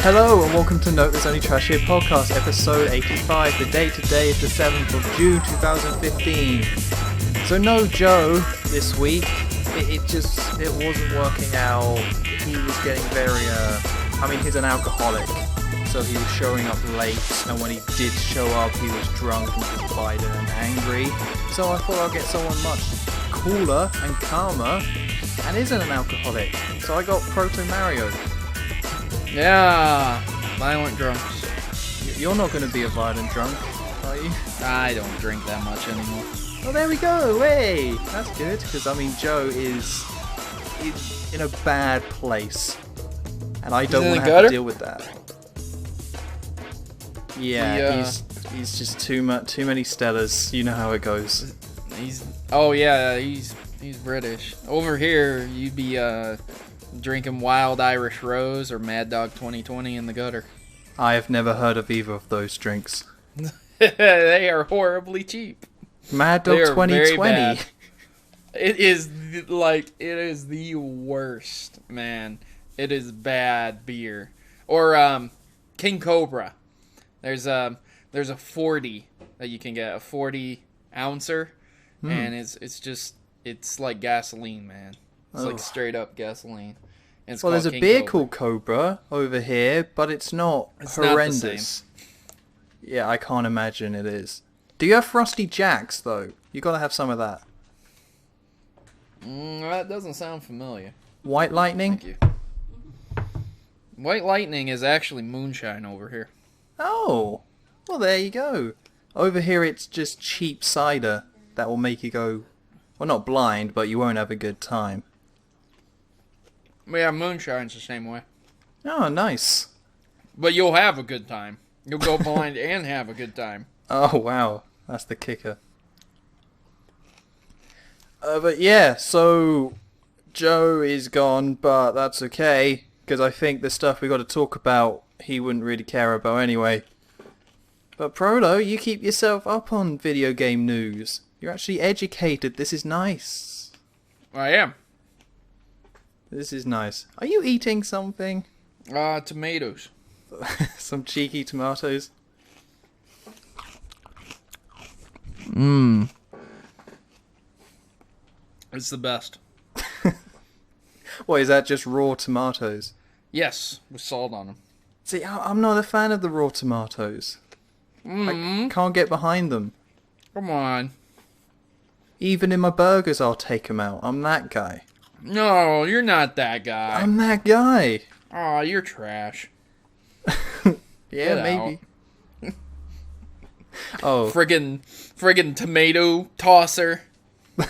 Hello and welcome to Note There's Only Trash Here podcast, episode 85. The date today is the 7th of June 2015. So no Joe this week. It wasn't working out. He was getting very, he's an alcoholic. So he was showing up late, and when he did show up, he was drunk and divided and angry. So I thought I'd get someone much cooler and calmer, and isn't an alcoholic. So I got Protomario. Yeah, violent drunks. You're not going to be a violent drunk, are you? I don't drink that much anymore. Oh, there we go. Hey, that's good, because Joe is in a bad place, and I don't want to have to deal with that. Yeah, he's just too many Stellas. You know how it goes. He's British. Over here, you'd be drinking Wild Irish Rose or Mad Dog 2020 in the gutter. I have never heard of either of those drinks. They are horribly cheap. Mad Dog 2020. It is the worst, man. It is bad beer. Or King Cobra. There's a 40 that you can get, a 40 ouncer, and it's like gasoline, man. It's like straight up gasoline. And there's a beer called Cobra over here, but it's not horrendous. Not the same. Yeah, I can't imagine it is. Do you have Frosty Jacks though? You gotta have some of that. That doesn't sound familiar. White Lightning? Thank you. White Lightning is actually moonshine over here. Oh, well there you go. Over here it's just cheap cider that will make you go, well not blind, but you won't have a good time. Yeah, moonshine's the same way. Oh, nice. But you'll have a good time. You'll go blind and have a good time. Oh wow, that's the kicker. But yeah, so Joe is gone, but that's okay, because I think the stuff we got to talk about he wouldn't really care about anyway. But Proto, you keep yourself up on video game news. You're actually educated. This is nice. I am. This is nice. Are you eating something? Tomatoes. Some cheeky tomatoes? It's the best. What, is that just raw tomatoes? Yes, with salt on them. See, I'm not a fan of the raw tomatoes. I can't get behind them. Come on. Even in my burgers, I'll take them out. I'm that guy. No, you're not that guy. I'm that guy. Aw, you're trash. Yeah, maybe. Oh. Friggin' tomato tosser.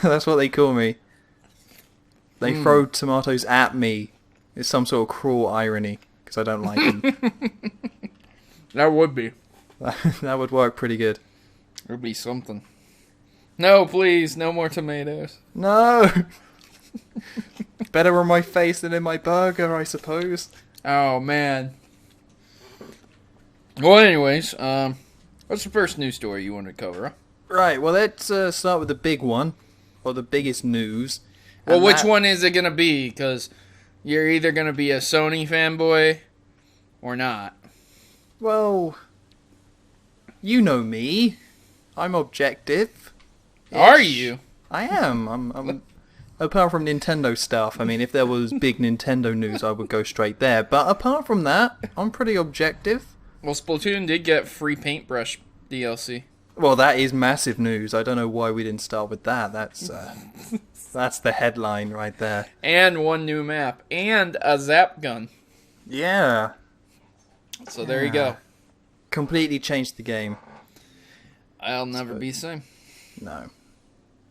That's what they call me. They throw tomatoes at me. It's some sort of cruel irony, because I don't like them. That would be. That would work pretty good. It would be something. No, please, no more tomatoes. No! Better on my face than in my burger, I suppose. Oh, man. Well, anyways, what's the first news story you want to cover? Huh? Right, well, let's start with the big one, or the biggest news. Well, which one is it going to be? Because you're either going to be a Sony fanboy or not. Well, you know me. I'm objective. Are you? I am. I'm. Apart from Nintendo stuff, I mean, if there was big Nintendo news, I would go straight there. But apart from that, I'm pretty objective. Well, Splatoon did get free paintbrush DLC. Well, that is massive news. I don't know why we didn't start with that. That's the headline right there. And one new map. And a zap gun. Yeah. So there you go. Completely changed the game. I'll never be the same. No.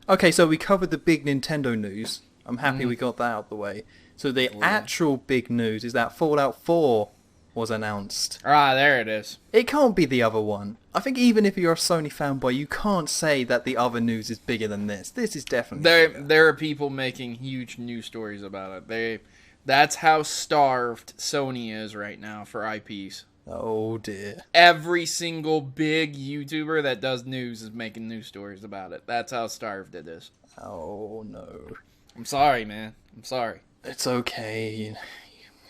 Okay, so we covered the big Nintendo news. I'm happy we got that out of the way. So the actual big news is that Fallout 4 was announced. Ah, there it is. It can't be the other one. I think even if you're a Sony fanboy, you can't say that the other news is bigger than this. This is definitely bigger. There are people making huge news stories about it. That's how starved Sony is right now for IPs. Oh dear. Every single big YouTuber that does news is making news stories about it. That's how starved it is. Oh no. I'm sorry, man. I'm sorry. It's okay.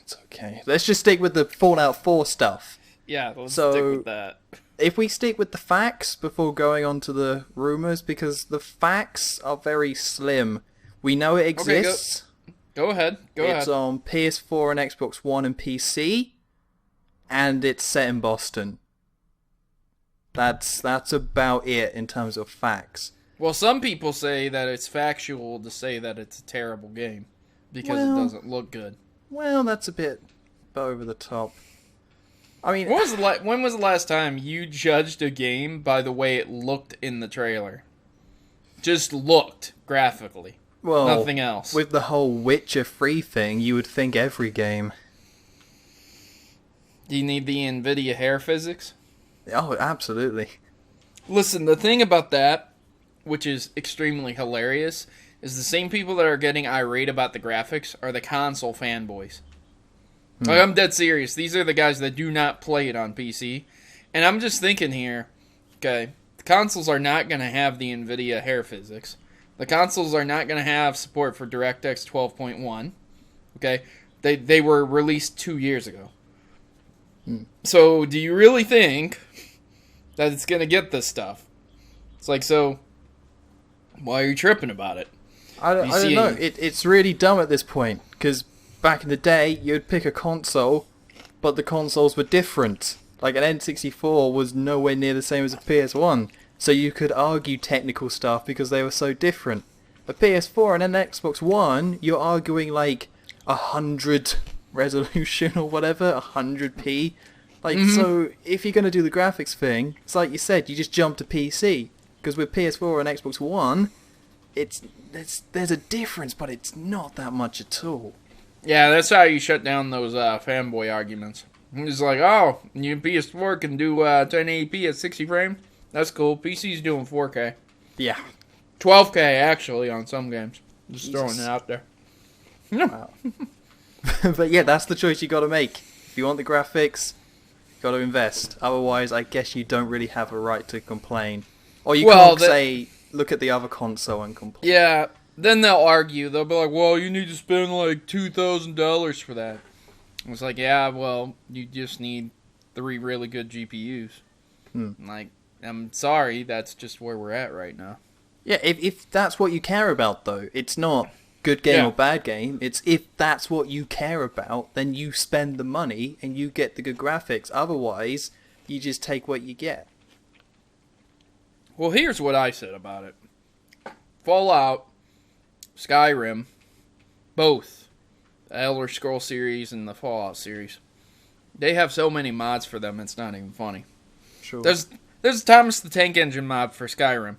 It's okay. Let's just stick with the Fallout 4 stuff. Yeah, let's So, stick with that. If we stick with the facts before going on to the rumors, because the facts are very slim. We know it exists. Go ahead. It's on PS4 and Xbox One and PC, and it's set in Boston. That's about it in terms of facts. Well, some people say that it's factual to say that it's a terrible game because it doesn't look good. Well, that's a bit over the top. I mean, when was the last time you judged a game by the way it looked in the trailer? Just looked graphically. Well, nothing else. With the whole Witcher 3 thing, you would think every game. Do you need the NVIDIA hair physics? Oh, absolutely. Listen, the thing about that, which is extremely hilarious, is the same people that are getting irate about the graphics are the console fanboys. Like, I'm dead serious. These are the guys that do not play it on PC. And I'm just thinking here, okay, the consoles are not going to have the NVIDIA hair physics. The consoles are not going to have support for DirectX 12.1. Okay? They were released 2 years ago. So, do you really think that it's going to get this stuff? It's like, so, why are you tripping about it? I don't know. It's really dumb at this point, because back in the day, you'd pick a console, but the consoles were different. Like, an N64 was nowhere near the same as a PS1, so you could argue technical stuff because they were so different. A PS4 and an Xbox One, you're arguing like 100 resolution or whatever, 100p. Like, so if you're going to do the graphics thing, it's like you said, you just jump to PC. Because with PS4 and Xbox One, there's a difference, but it's not that much at all. Yeah, that's how you shut down those fanboy arguments. It's like, oh, your PS4 can do 1080p at 60 frames? That's cool. PC's doing 4K. Yeah. 12K, actually, on some games. Just throwing it out there. Wow. But yeah, that's the choice you got to make. If you want the graphics, you got to invest. Otherwise, I guess you don't really have a right to complain. Or you can't say, look at the other console and complain. Yeah, then they'll argue. They'll be like, well, you need to spend like $2,000 for that. It's like, yeah, well, you just need 3 really good GPUs. Like, I'm sorry, that's just where we're at right now. Yeah, if that's what you care about, though, it's not good game or bad game. It's if that's what you care about, then you spend the money and you get the good graphics. Otherwise, you just take what you get. Well, here's what I said about it. Fallout, Skyrim, both the Elder Scrolls series and the Fallout series, they have so many mods for them, it's not even funny. Sure. There's Thomas the Tank Engine mod for Skyrim.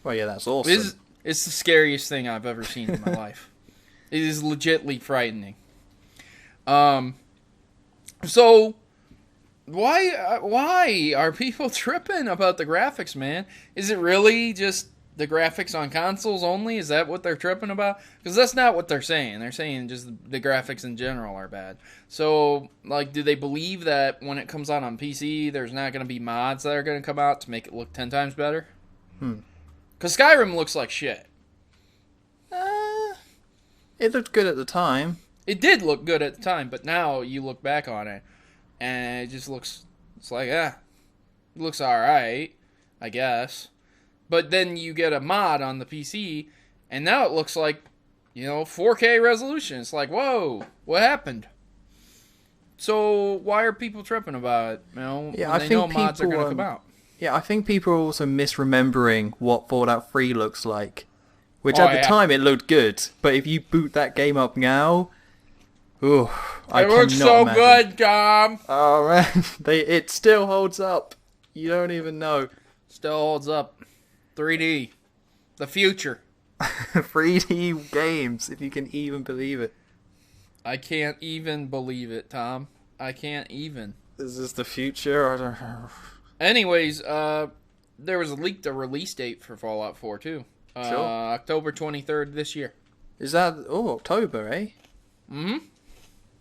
Well, yeah, that's awesome. It's the scariest thing I've ever seen in my life. It is legitimately frightening. So why are people tripping about the graphics, man? Is it really just the graphics on consoles only? Is that what they're tripping about? Because that's not what they're saying. They're saying just the graphics in general are bad. So, like, do they believe that when it comes out on PC, there's not going to be mods that are going to come out to make it look 10 times better? Because Skyrim looks like shit. It looked good at the time. It did look good at the time, but now you look back on it, and it just looks, it's like, it looks alright, I guess. But then you get a mod on the PC, and now it looks like, 4K resolution. It's like, whoa, what happened? So why are people tripping about it? When they know mods are going to come out. Yeah, I think people are also misremembering what Fallout 3 looks like. Which at the time it looked good, but if you boot that game up now, I cannot looks so imagine. good, Tom. Oh man, it still holds up. You don't even know. Still holds up. 3D, the future. 3D games, if you can even believe it. I can't even believe it, Tom. I can't even. Is this the future? I don't know. Anyways, there was a leaked release date for Fallout 4 too. Sure. October 23rd this year. Is that October, eh?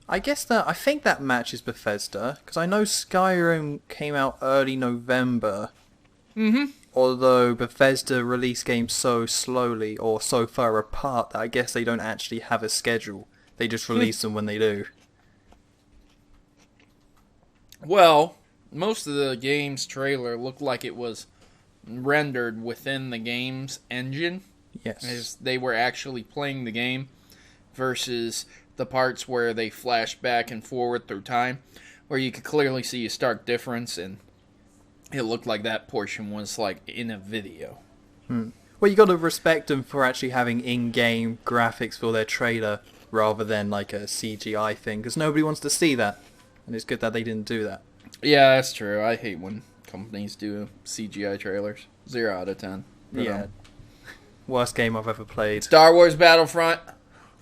I think that matches Bethesda, because I know Skyrim came out early November. Although Bethesda release games so slowly or so far apart that I guess they don't actually have a schedule. They just release them when they do. Well, most of the game's trailer looked like it was rendered within the game's engine, Yes. as they were actually playing the game, versus the parts where they flash back and forward through time, where you could clearly see a stark difference, and it looked like that portion was like in a video. Well, you got to respect them for actually having in-game graphics for their trailer rather than like a CGI thing, because nobody wants to see that, and it's good that they didn't do that. Yeah, that's true. I hate when companies do CGI trailers. 0 out of 10. Yeah. Worst game I've ever played. Star Wars Battlefront.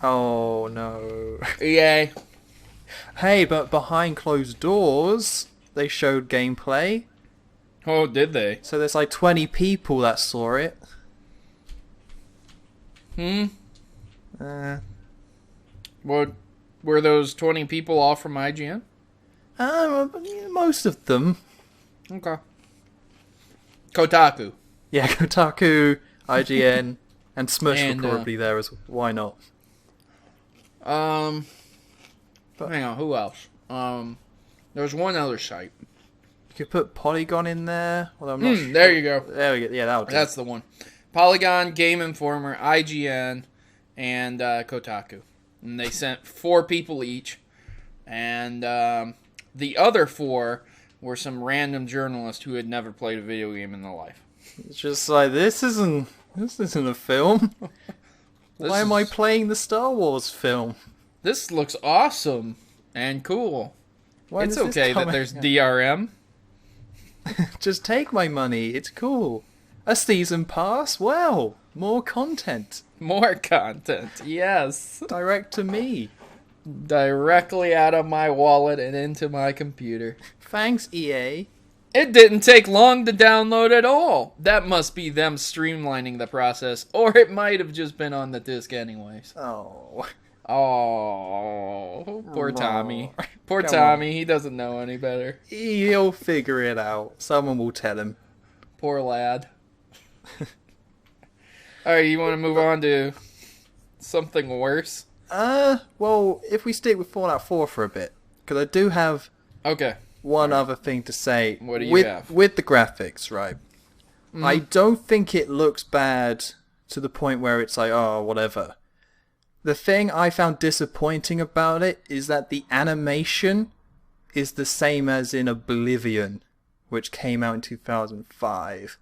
Oh no. EA. Hey, but behind closed doors, they showed gameplay. Oh, did they? So there's like 20 people that saw it. What, were those 20 people all from IGN? Most of them. Okay. Kotaku. Yeah, Kotaku, IGN, and Smush And, were probably there as well. Why not? Hang on, who else? There's one other site. You could put Polygon in there. Although I'm not sure. There you go. There we go. Yeah, that'll do. That's the one. Polygon, Game Informer, IGN, and Kotaku. And they sent 4 people each. And the other 4 were some random journalist who had never played a video game in their life. It's just like, this isn't a film. Why am I playing the Star Wars film? This looks awesome and cool. Why It's does this okay come that there's out? DRM. Just take my money. It's cool. A season pass? Well, more content. More content, yes. Direct to me. Directly out of my wallet and into my computer. Thanks, EA. It didn't take long to download at all. That must be them streamlining the process, or it might have just been on the disc anyways. Oh. Oh, poor Tommy. No. Poor Come Tommy, he doesn't know any better. He'll figure it out. Someone will tell him. Poor lad. Alright, you want to move on to something worse? Well, if we stick with Fallout 4 for a bit, because I do have Okay. one other thing to say. What do you have? With the graphics, right? I don't think it looks bad to the point where it's like, oh, whatever. The thing I found disappointing about it is that the animation is the same as in Oblivion, which came out in 2005.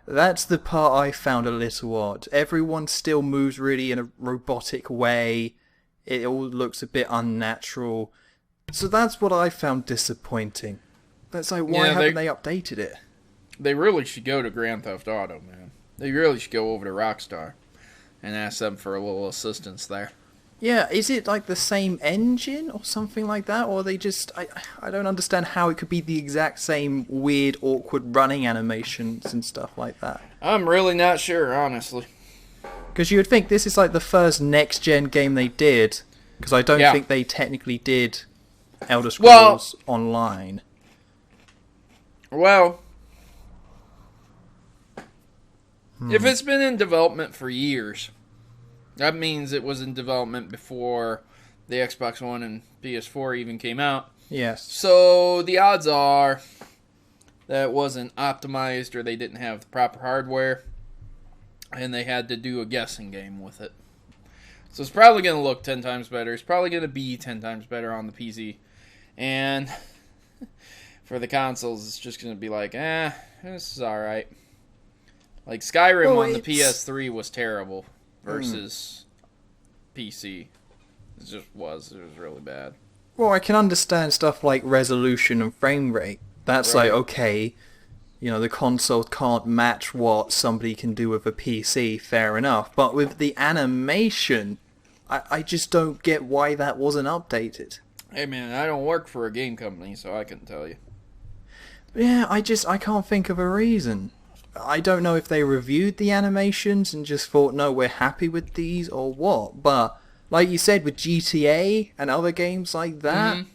That's the part I found a little odd. Everyone still moves really in a robotic way. It all looks a bit unnatural. So that's what I found disappointing. That's like, why haven't they updated it? They really should go to Grand Theft Auto, man. They really should go over to Rockstar and ask them for a little assistance there. Yeah, is it like the same engine or something like that? Or they just... I don't understand how it could be the exact same weird, awkward running animations and stuff like that. I'm really not sure, honestly. Because you would think this is like the first next-gen game they did. Because I don't think they technically did Elder Scrolls Online. Well, if it's been in development for years, that means it was in development before the Xbox One and PS4 even came out. Yes. So the odds are that it wasn't optimized or they didn't have the proper hardware and they had to do a guessing game with it. So it's probably going to look 10 times better. It's probably going to be 10 times better on the PC. And for the consoles, it's just going to be like, this is alright. Like Skyrim on the PS3 was terrible versus PC. It just was. It was really bad. Well, I can understand stuff like resolution and frame rate. That's like, okay, you know, the console can't match what somebody can do with a PC, fair enough. But with the animation, I just don't get why that wasn't updated. Hey man, I don't work for a game company, so I couldn't tell you. Yeah, I can't think of a reason. I don't know if they reviewed the animations and just thought, no, we're happy with these or what. But like you said, with GTA and other games like that,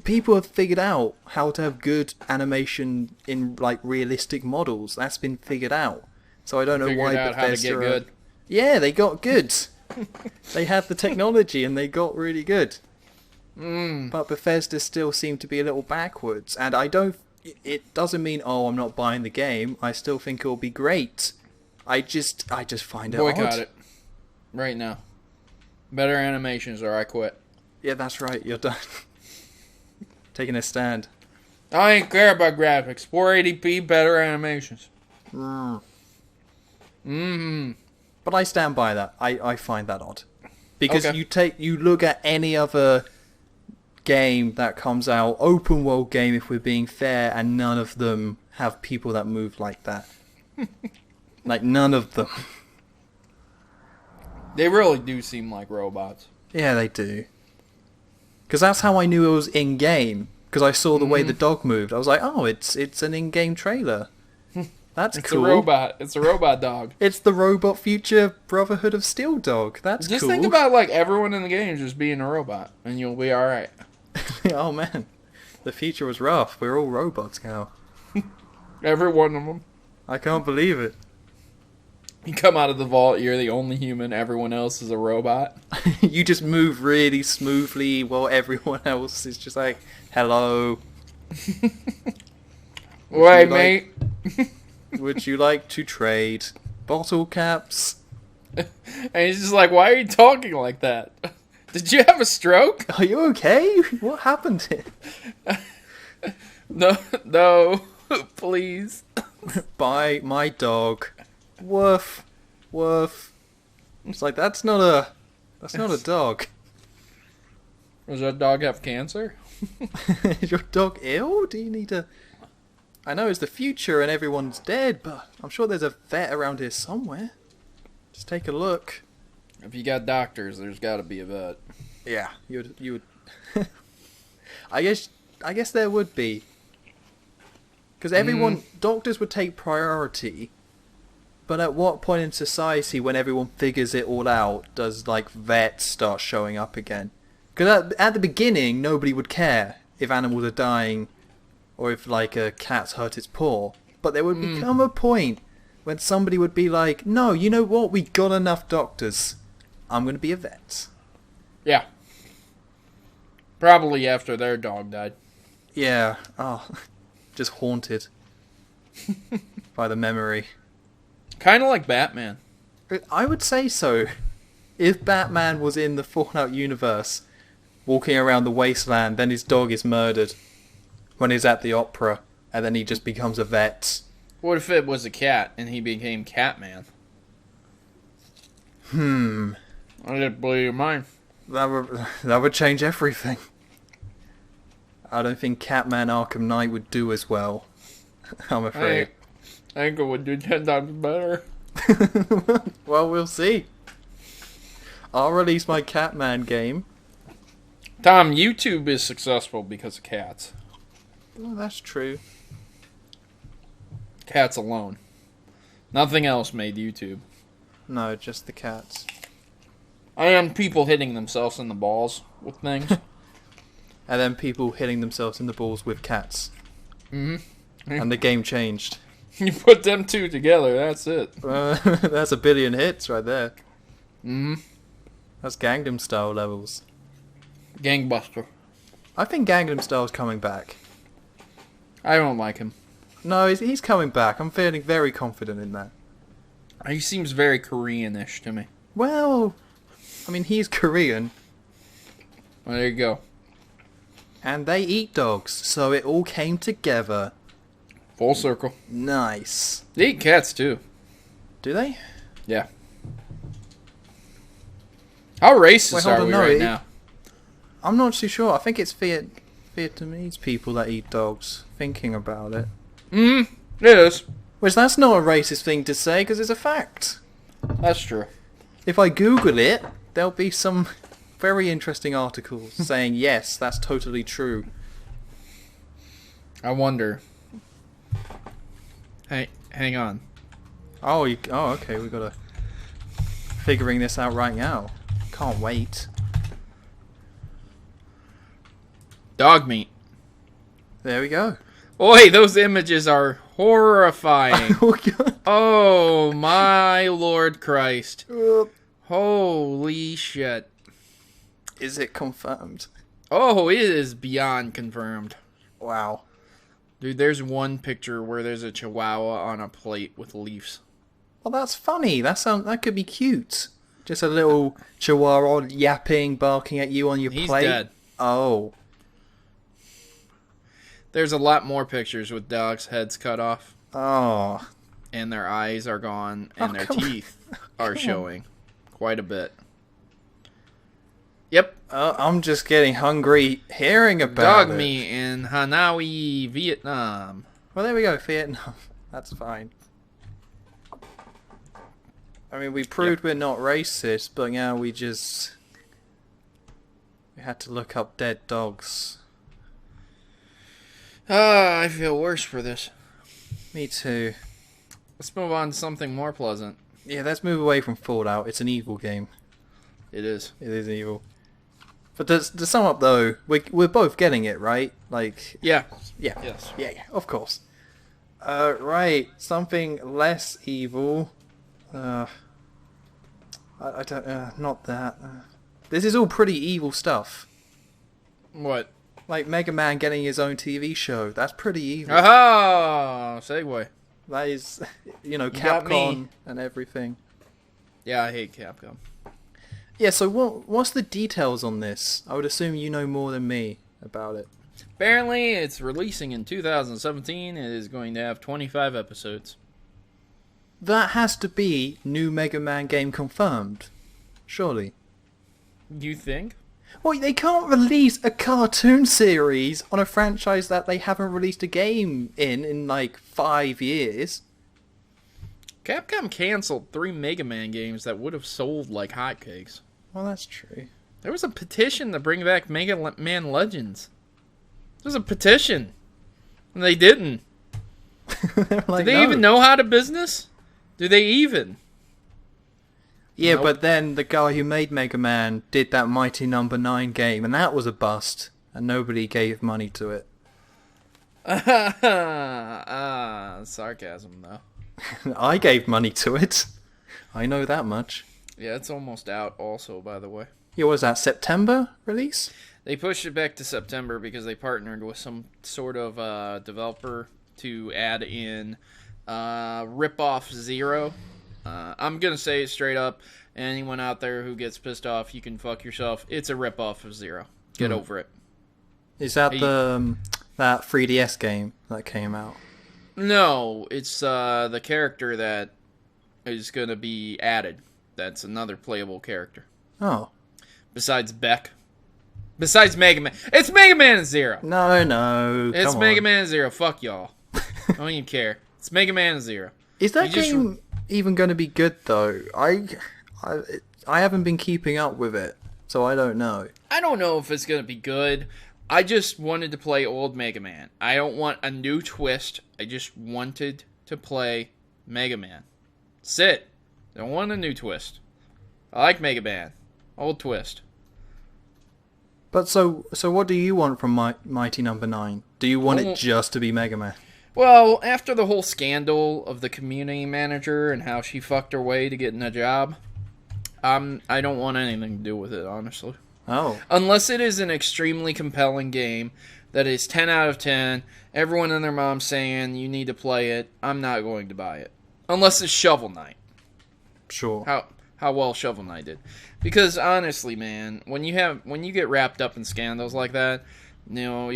people have figured out how to have good animation in like realistic models. That's been figured out. So I don't know why Bethesda... how to get good. Yeah, they got good. They had the technology and they got really good. But Bethesda still seem to be a little backwards, and it doesn't mean, I'm not buying the game. I still think it'll be great. I just find it Boycott odd. it. Right now. Better animations or I quit. Yeah, that's right. You're done. Taking a stand. I ain't care about graphics. 480p, better animations. But I stand by that. I find that odd. Because you look at any other game that comes out, open world game if we're being fair, and none of them have people that move like that. Like, none of them. They really do seem like robots. Yeah, they do. Because that's how I knew it was in-game. Because I saw the way the dog moved. I was like, it's an in-game trailer. That's cool. It's a robot. It's a robot dog. It's the robot future Brotherhood of Steel dog. That's just cool. Think about, like, everyone in the game just being a robot, and you'll be alright. Oh, man. The future was rough. We're all robots now. Every one of them. I can't believe it. You come out of the vault, you're the only human, everyone else is a robot. You just move really smoothly while everyone else is just like, hello. Wait, mate. Would you like to trade bottle caps? And he's just like, why are you talking like that? Did you have a stroke? Are you okay? What happened here? No, please. Buy my dog. Woof. It's like, that's not a dog. Does that dog have cancer? Is your dog ill? Do you need to... I know it's the future and everyone's dead, but I'm sure there's a vet around here somewhere. Just take a look. If you got doctors, there's got to be a vet. Yeah, you would. I guess there would be. Because doctors would take priority. But at what point in society, when everyone figures it all out, does, like, vets start showing up again? Because at the beginning, nobody would care if animals are dying or if, like, a cat's hurt its paw. But there would become a point when somebody would be like, no, you know what? We got enough doctors. I'm going to be a vet. Yeah. Probably after their dog died. Yeah. Oh, just haunted by the memory. Kind of like Batman. I would say so. If Batman was in the Fallout universe, walking around the wasteland, then his dog is murdered when he's at the opera, and then he just becomes a vet. What if it was a cat and he became Catman? I didn't blow your mind. That would change everything. I don't think Catman Arkham Knight would do as well. I'm afraid. I think it would do 10 times better. Well, we'll see. I'll release my Catman game. Tom, YouTube is successful because of cats. Oh, that's true. Cats alone. Nothing else made YouTube. No, just the cats. And people hitting themselves in the balls with things. And then people hitting themselves in the balls with cats. Mm-hmm. And the game changed. You put them two together, that's it. That's 1 billion hits right there. Mm-hmm. That's Gangnam Style levels. Gangbuster. I think Gangnam Style's coming back. I don't like him. No, he's coming back. I'm feeling very confident in that. He seems very Korean-ish to me. Well, I mean, he's Korean. Well, there you go. And they eat dogs, so it all came together. Full circle. Nice. They eat cats, too. Do they? Yeah. How racist are we right now? I'm not too sure. I think it's Vietnamese people that eat dogs, thinking about it. It is. Which, that's not a racist thing to say, because it's a fact. That's true. If I Google it, there'll be some very interesting articles saying, yes, that's totally true. I wonder. Hey, hang on. Oh, okay, we gotta... figuring this out right now. Can't wait. Dog meat. There we go. Oi, those images are horrifying. Oh, God. Oh, my Lord Christ. Holy shit. Is it confirmed? Oh, it is beyond confirmed. Wow. Dude, there's one picture where there's a chihuahua on a plate with leaves. Well, that's funny. That could be cute. Just a little chihuahua yapping, barking at you on your He's plate. dead. Oh. There's a lot more pictures with dogs' heads cut off. Oh. And their eyes are gone, and their teeth are showing quite a bit. Yep. I'm just getting hungry hearing about Dog meat in Hanoi, Vietnam. Well, there we go, Vietnam. That's fine. I mean, we proved we're not racist, but now we had to look up dead dogs. I feel worse for this. Me too. Let's move on to something more pleasant. Yeah, let's move away from Fallout. It's an evil game. It is. It is evil. But to sum up, though, we're both getting it, right? Like... Yeah. Yeah. Yes. Yeah, of course. Right. Something less evil. I don't... not that. This is all pretty evil stuff. What? Like Mega Man getting his own TV show. That's pretty evil. Aha! Segue. That is, got me. Capcom and everything. Yeah, I hate Capcom. Yeah, so what's the details on this? I would assume you know more than me about it. Apparently, it's releasing in 2017. It is going to have 25 episodes. That has to be new Mega Man game confirmed. Surely. You think? Well, they can't release a cartoon series on a franchise that they haven't released a game in like 5 years. Capcom canceled 3 Mega Man games that would have sold like hotcakes. Well, that's true. There was a petition to bring back Mega Man Legends. There was a petition. And they didn't. Like, Do they even know how to business? Do they even? Yeah, Nope. But then the guy who made Mega Man did that Mighty Number 9 game, and that was a bust, and nobody gave money to it. Sarcasm, though. I gave money to it. I know that much. Yeah, it's almost out also, by the way. Yeah, what was that, September release? They pushed it back to September because they partnered with some sort of developer to add in Rip-Off Zero. I'm going to say it straight up. Anyone out there who gets pissed off, you can fuck yourself. It's a rip-off of Zero. Get over it. Is that that 3DS game that came out? No, it's the character that is going to be added. That's another playable character. Oh. Besides Beck. Besides Mega Man. It's Mega Man Zero. No. It's come Mega on. Man Zero. Fuck y'all. I don't even care. It's Mega Man Zero. Is that game even going to be good, though? I haven't been keeping up with it, so I don't know. I don't know if it's going to be good. I just wanted to play old Mega Man. I don't want a new twist. I just wanted to play Mega Man. That's it. I don't want a new twist. I like Mega Man. Old twist. But so what do you want from Mighty Number 9? Do you want it just to be Mega Man? Well, after the whole scandal of the community manager and how she fucked her way to getting a job, I don't want anything to do with it, honestly. Oh. Unless it is an extremely compelling game that is 10 out of 10, everyone and their mom saying you need to play it, I'm not going to buy it. Unless it's Shovel Knight. Sure. How well Shovel Knight did. Because honestly, man, when you get wrapped up in scandals like that, you know,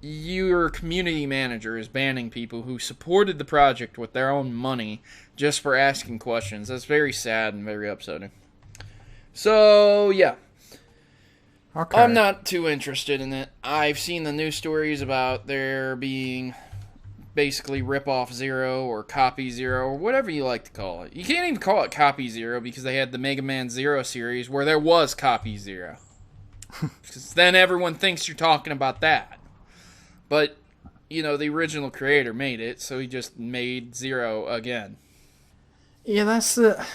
your community manager is banning people who supported the project with their own money just for asking questions. That's very sad and very upsetting. So, yeah. Okay. I'm not too interested in it. I've seen the news stories about there being basically Rip-Off Zero or Copy Zero or whatever you like to call it. You can't even call it Copy Zero because they had the Mega Man Zero series where there was Copy Zero. Because then everyone thinks you're talking about that. But, you know, the original creator made it, so he just made Zero again. Yeah, that's the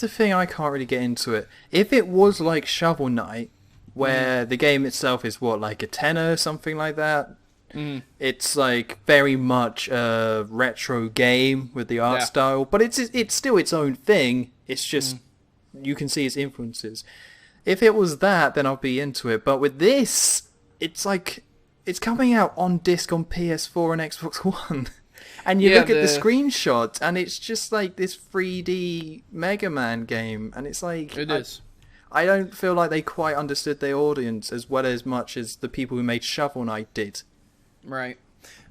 thing. I can't really get into it. If it was like Shovel Knight, where the game itself is what, like a tenner or something like that. It's like very much a retro game with the art style, but it's still its own thing. It's just you can see its influences. If it was that, then I'll be into it. But with this, it's like it's coming out on disc on PS4 and Xbox One. And you look at the screenshots, and it's just like this 3D Mega Man game, and it's like It is. I don't feel like they quite understood their audience as well as much as the people who made Shovel Knight did. Right.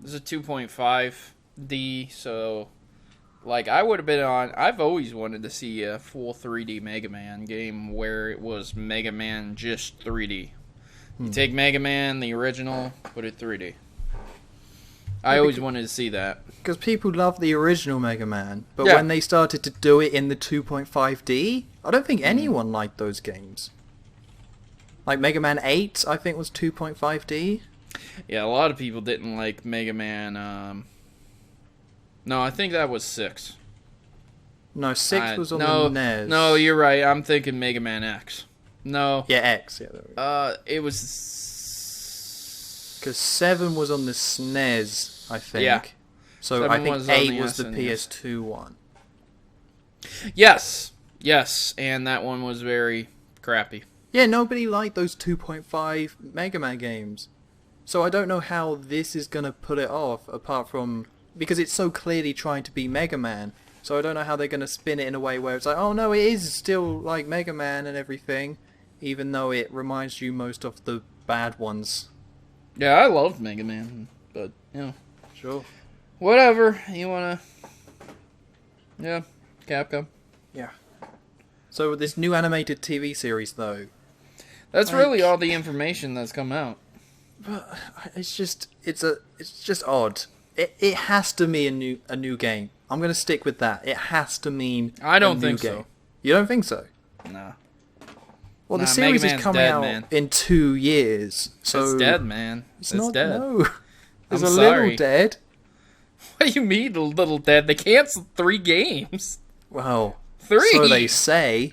This is a 2.5D, so like I would have been on. I've always wanted to see a full 3D Mega Man game where it was Mega Man just 3D. You take Mega Man, the original, put it 3D. I always wanted to see that. Because people love the original Mega Man, but Yeah. when they started to do it in the 2.5D, I don't think anyone liked those games. Like Mega Man 8, I think was 2.5D. Yeah, a lot of people didn't like Mega Man. No, I think that was 6. No, 6 was on the NES. No, you're right. I'm thinking Mega Man X. No. Yeah, X. Yeah, there we go. It was... Because 7 was on the SNES, I think. Yeah. So 7 I think was on 8 the was the SNES. PS2 one. Yes. Yes, and that one was very crappy. Yeah, nobody liked those 2.5 Mega Man games. So I don't know how this is going to put it off, apart from... Because it's so clearly trying to be Mega Man. So I don't know how they're going to spin it in a way where it's like, oh no, it is still like Mega Man and everything, even though it reminds you most of the bad ones. Yeah, I loved Mega Man, but, you know. Sure. Whatever, you wanna... Yeah, Capcom. Yeah. So with this new animated TV series, though... That's Like- really all the information that's come out. But it's just odd. It has to mean a new game. I'm gonna stick with that. It has to mean I don't a new think so. game. You don't think so? Nah. Well, the Nah, series Mega is Man's coming dead, out man. in 2 years, so It's dead, man. It's It's not dead. No, it's I'm a sorry. little dead. What do you mean, a little dead? They canceled 3 games. Well, 3? so they say.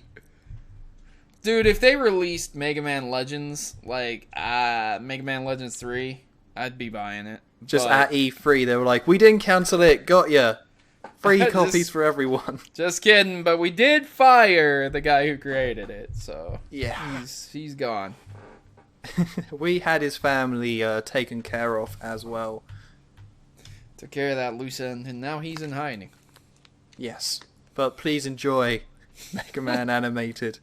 Dude, if they released Mega Man Legends, like, Mega Man Legends 3, I'd be buying it. Just But- at E3, they were like, "We didn't cancel it. Got ya. Free Just- copies for everyone." Just kidding, but we did fire the guy who created it, so... Yeah. He's gone. We had his family taken care of as well. Took care of that loose end, and now he's in hiding. Yes, but please enjoy Mega Man Animated.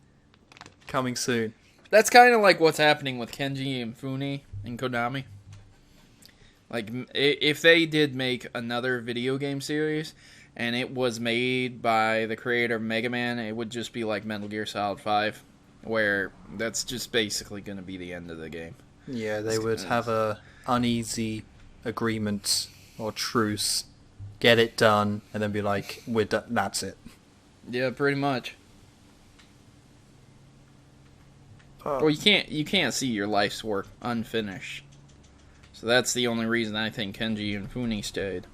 Coming soon. That's kind of like what's happening with Kenji and Fune and Konami. Like, if they did make another video game series, and it was made by the creator of Mega Man, it would just be like Metal Gear Solid 5, where that's just basically going to be the end of the game. Yeah, they would have a uneasy agreement or truce, get it done, and then be like, "We're done. That's it." Yeah, pretty much. Oh. Well, you can't see your life's work unfinished. So that's the only reason I think Kenji and Fune stayed.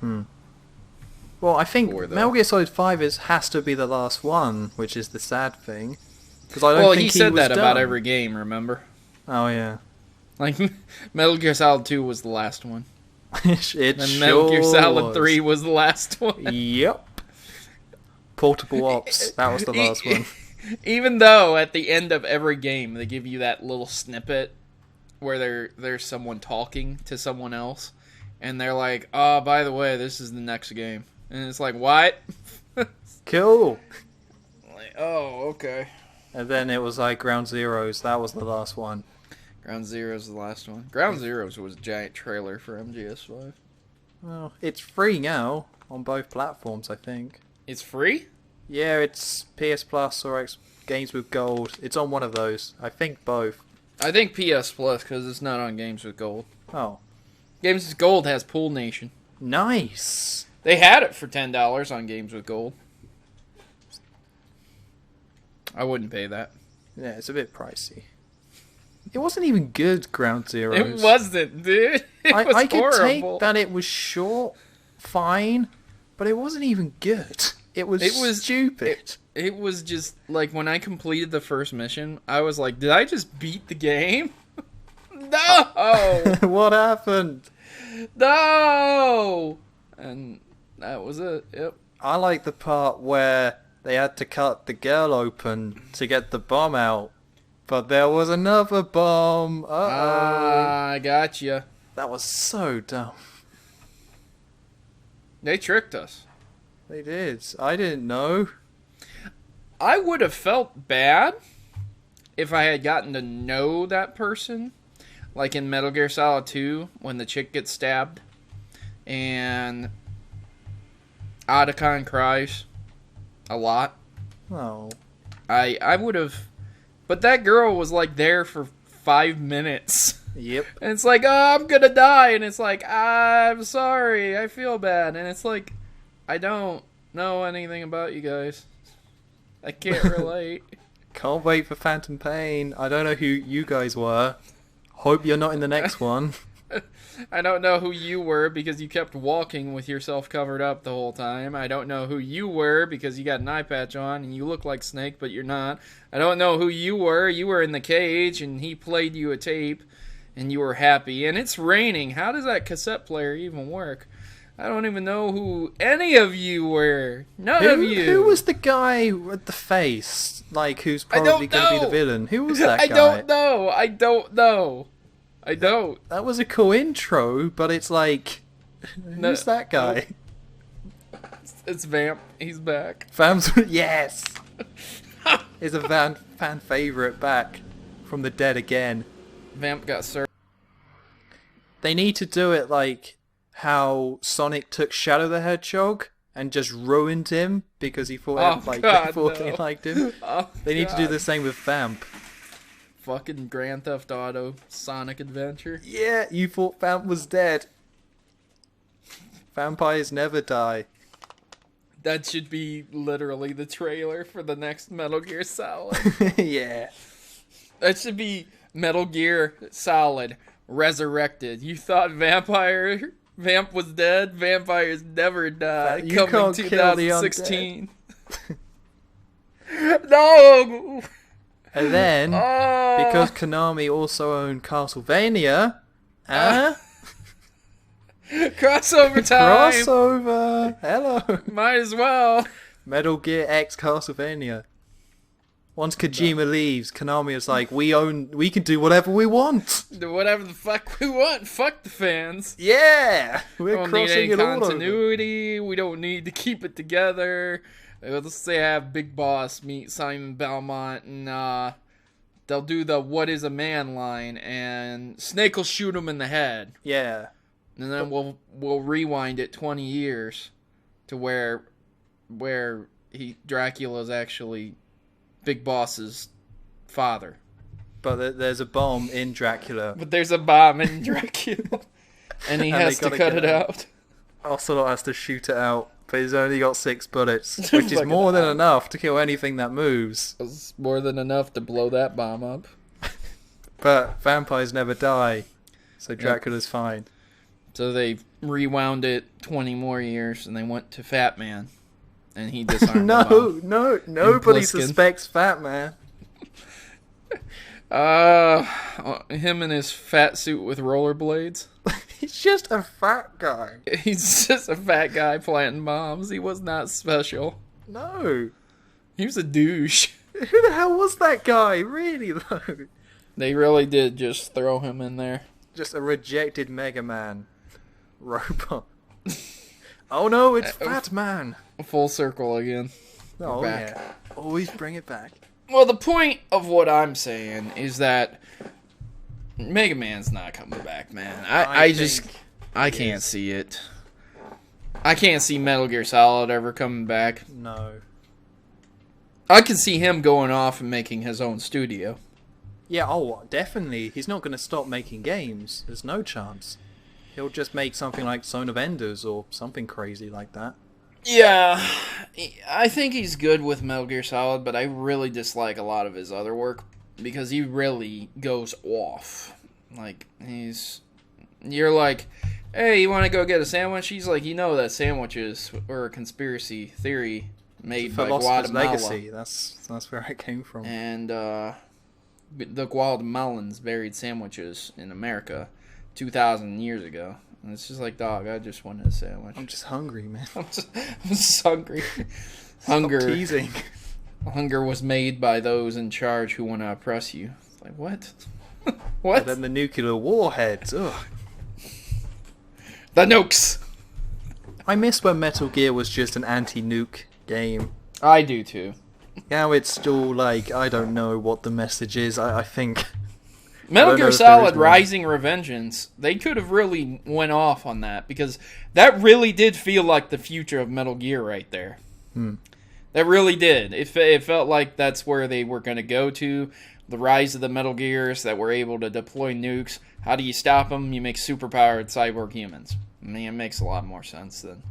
Well, I think Or the- Metal Gear Solid 5 has to be the last one, which is the sad thing. Because I don't Well, think he said was that about done. every game, remember? Oh yeah, Like, Metal Gear Solid 2 was the last one. it And sure Metal Gear Solid was. 3 was the last one. Yep. Portable Ops. That was the last one. Even though at the end of every game they give you that little snippet where there's someone talking to someone else, and they're like, "Oh, by the way, this is the next game," and it's like, "What?" Cool. Like, oh, okay. And then it was like Ground Zeroes. That was the last one. Ground Zero's the last one. Ground Zeroes was a giant trailer for MGS5. Well, it's free now on both platforms, I think. It's free? Yeah, it's PS Plus or Games with Gold. It's on one of those. I think both. I think PS Plus because it's not on Games with Gold. Oh, Games with Gold has Pool Nation. nice. They had it for $10 on Games with Gold. I wouldn't pay that. Yeah, it's a bit pricey. It wasn't even good, Ground Zeroes. It wasn't, dude. It was I could horrible. take that it was short, fine, but it wasn't even good. It was stupid. It was just like when I completed the first mission, I was like, did I just beat the game? No! What happened? No! And that was it. Yep. I like the part where they had to cut the girl open to get the bomb out. But there was another bomb. I gotcha. That was so dumb. They tricked us. They did. I didn't know. I would have felt bad if I had gotten to know that person. Like in Metal Gear Solid 2, when the chick gets stabbed. And Otacon cries a lot. Oh. I would have... But that girl was like there for 5 minutes. Yep. And it's like, oh, I'm gonna die. And it's like, I'm sorry, I feel bad. And it's like, I don't know anything about you guys. I can't relate. Can't wait for Phantom Pain. I don't know who you guys were. Hope you're not in the next one. I don't know who you were because you kept walking with yourself covered up the whole time. I don't know who you were because you got an eye patch on and you look like Snake, but you're not. I don't know who you were. You were in the cage and he played you a tape and you were happy. And it's raining. How does that cassette player even work? I don't even know who any of you were. None of you. Who was the guy with the face? Like, who's probably going to be the villain? Who was that guy? I don't know. I don't. That was a cool intro, but it's like... Who's that guy? It's Vamp. He's back. Vamp's... Yes! Is a fan favourite back from the dead again. Vamp got served. They need to do it like how Sonic took Shadow the Hedgehog and just ruined him because he thought they liked him. Oh, they need to do the same with Vamp. Fucking Grand Theft Auto Sonic Adventure. Yeah, you thought Vamp was dead. Vampires never die. That should be literally the trailer for the next Metal Gear Solid. Yeah. That should be Metal Gear Solid Resurrected. You thought Vamp was dead? Vampires never die. You Coming can't kill the 2016. No! And then, because Konami also owned Castlevania, crossover time! Crossover! Hello! Might as well. Metal Gear X Castlevania. Once Kojima leaves, Konami is like, we can do whatever we want! Do whatever the fuck we want. Fuck the fans. Yeah! We're We don't need crossing any it all over. continuity. We don't need to keep it together. Let's say have Big Boss meet Simon Belmont and they'll do the "What is a man" line and Snake will shoot him in the head. Yeah. And then we'll rewind it 20 years to where Dracula's actually Big Boss's father. But there's a bomb in Dracula. But there's a bomb in Dracula. And he has to cut it out. Ocelot has to shoot it out. But he's only got 6 bullets, which is more than enough to kill anything that moves. It's more than enough to blow that bomb up. But vampires never die, so Dracula's fine. So they rewound it 20 more years, and they went to Fat Man, and he disarmed the bomb. No, nobody Pliskin. suspects Fat Man. Him in his fat suit with rollerblades. He's just a fat guy. He's just a fat guy planting bombs. He was not special. No. He was a douche. Who the hell was that guy? Really, though? They really did just throw him in there. Just a rejected Mega Man robot. Oh no, it's Fat Man. Full circle again. Oh back. yeah. Always bring it back. Well, the point of what I'm saying is that Mega Man's not coming back, man. I can't see it. I can't see Metal Gear Solid ever coming back. No. I can see him going off and making his own studio. Yeah, oh, definitely. He's not going to stop making games. There's no chance. He'll just make something like Zone of Enders or something crazy like that. Yeah, I think he's good with Metal Gear Solid, but I really dislike a lot of his other work because he really goes off. Like, you're like, hey, you want to go get a sandwich? He's like, you know that sandwiches were a conspiracy theory made by Guatemala. Legacy. That's where I came from. And the Guatemalans buried sandwiches in America 2,000 years ago. And it's just like, dog, I just wanted a sandwich. I'm just hungry, man. I'm just hungry. Hunger. Stop teasing. Hunger was made by those in charge who want to oppress you. Like, what? And What? then the nuclear warheads. Ugh. The nukes! I miss when Metal Gear was just an anti-nuke game. I do too. Now it's still like, I don't know what the message is. I think... Metal I don't know Gear if there is Solid one. Rising Revengeance, they could have really went off on that, because that really did feel like the future of Metal Gear right there. That really did. It felt like that's where they were going to go to. The rise of the Metal Gears that were able to deploy nukes. How do you stop them? You make superpowered cyborg humans. I mean, it makes a lot more sense than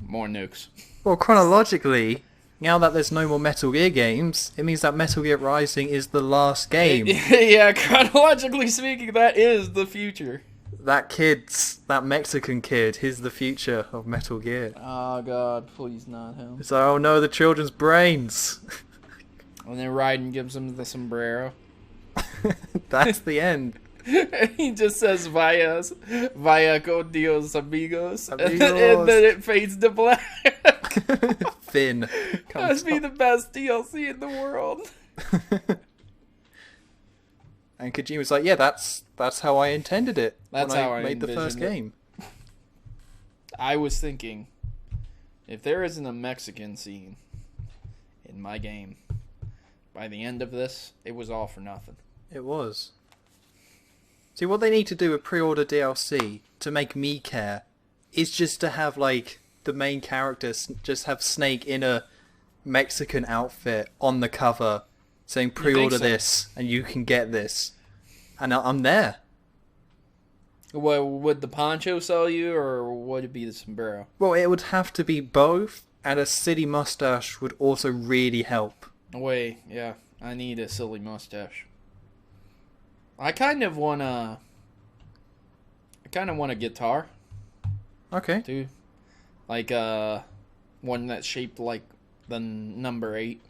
more nukes. Well, chronologically, now that there's no more Metal Gear games, it means that Metal Gear Rising is the last game. Yeah, chronologically speaking, that is the future. That Mexican kid, he's the future of Metal Gear. Oh god, please not him. It's like, oh no, the children's brains. And then Raiden gives him the sombrero. That's the end. He just says via con Dios amigos. Amigos. And then it fades to black. Finn. That'd be the best DLC in the world. And Kojima's like, yeah, that's how I intended it. That's when how I made the first envisioned it. game. I was thinking, if there isn't a Mexican scene in my game, by the end of this, it was all for nothing. It was. See, what they need to do with pre-order DLC to make me care is just to have, like, the main character just have Snake in a Mexican outfit on the cover saying pre-order so? this and you can get this. And I'm there. What, would the poncho sell you, or would it be the sombrero? Well, it would have to be both, and a silly mustache would also really help. Wait, yeah, I need a silly mustache. I kind of want a guitar, Okay. too. Like, one that's shaped like the number 8.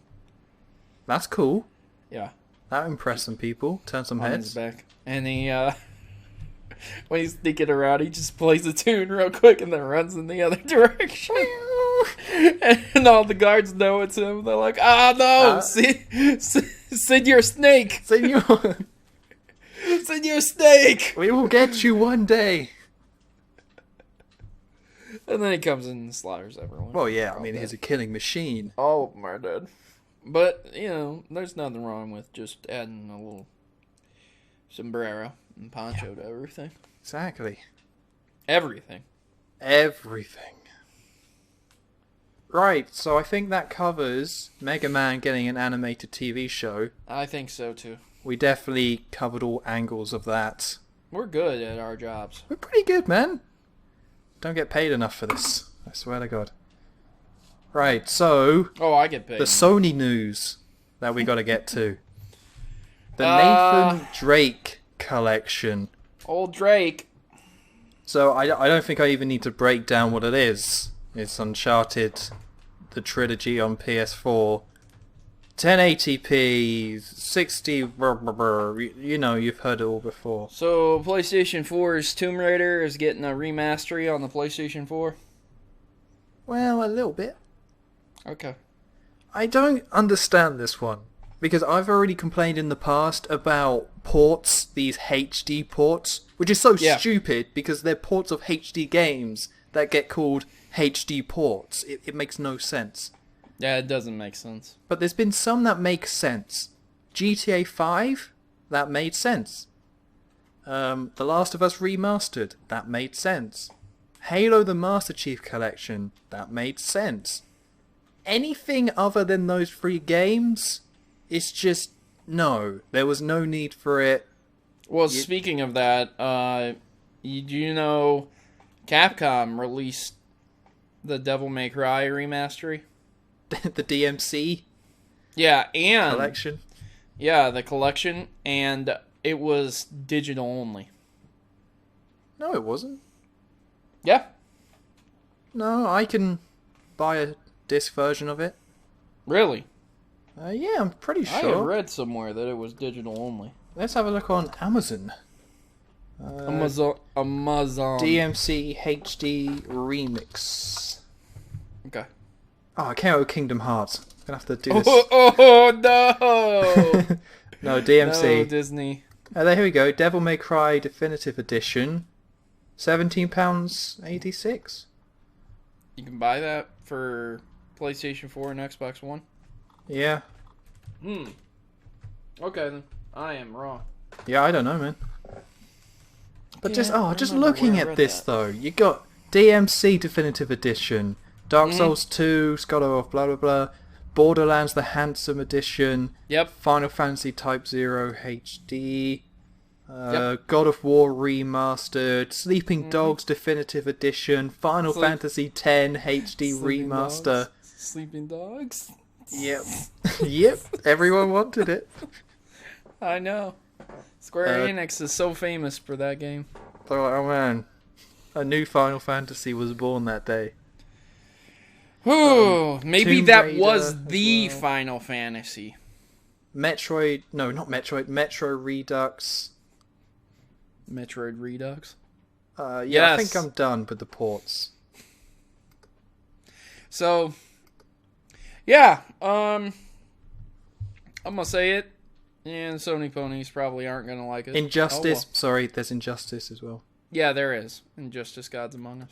That's cool. Yeah. That'll impress some people. Turn some On heads. his back. And he, when he's sneaking around, he just plays a tune real quick and then runs in the other direction. And all the guards know it's him. They're like, no! Senor Snake! Senor, Senor Snake! we will get you one day. And then he comes in and slaughters everyone. Well, yeah, I All mean, dead. he's a killing machine. All of them are dead. But, you know, there's nothing wrong with just adding a little sombrero and poncho to everything. Exactly. Everything. Everything. Right, so I think that covers Mega Man getting an animated TV show. I think so, too. We definitely covered all angles of that. We're good at our jobs. We're pretty good, man. Don't get paid enough for this. I swear to God. Right, so Oh, I get paid. the Sony news that we got to get to. The Nathan Drake collection. Old Drake. So I don't think I even need to break down what it is. It's Uncharted, the trilogy on PS4. 1080p, 60... You know, you've heard it all before. So, PlayStation 4's Tomb Raider is getting a remastery on the PlayStation 4? Well, a little bit. Okay. I don't understand this one. Because I've already complained in the past about ports, these HD ports, which is so stupid because they're ports of HD games that get called HD ports. It makes no sense. Yeah, it doesn't make sense. But there's been some that make sense. GTA 5, that made sense. The Last of Us Remastered, that made sense. Halo the Master Chief Collection, that made sense. Anything other than those 3 games, it's just, no. There was no need for it. Well, speaking of that, you know Capcom released the Devil May Cry remastery? The DMC Yeah, and... collection. Yeah, the collection, and it was digital only. No, it wasn't. Yeah. No, I can buy a disc version of it. Really? Yeah, I'm pretty I have sure. read somewhere that it was digital only. Let's have a look on Amazon. Amazon. DMC HD Remix. Okay. Oh, I can't with Kingdom Hearts. I'm gonna have to do this. Oh no! No, DMC. No, Disney. Here we go. Devil May Cry Definitive Edition. £17.86. You can buy that for PlayStation 4 and Xbox One? Yeah. Okay, then. I am wrong. Yeah, I don't know, man. But Yeah, just I remember looking where I at read this, that. though, you got DMC Definitive Edition, Dark Souls 2, God of blah blah blah, Borderlands the Handsome Edition, Yep. Final Fantasy Type 0 HD, Yep. God of War Remastered, Sleeping Dogs Definitive Edition, Final Fantasy X HD Remaster. Sleeping Dogs? Yep. Yep. Everyone wanted it. I know. Square Enix is so famous for that game. They're like, oh man, a new Final Fantasy was born that day. Whew, maybe Tomb that Raider was as the well. Final Fantasy. Metro Redux. Metroid Redux. Yeah, I Yes. think I'm done with the ports. So, yeah, I'm gonna say it, and Sony ponies probably aren't gonna like it. Injustice. Oh, well. Sorry, there's Injustice as well. Yeah, there is. Injustice Gods Among Us.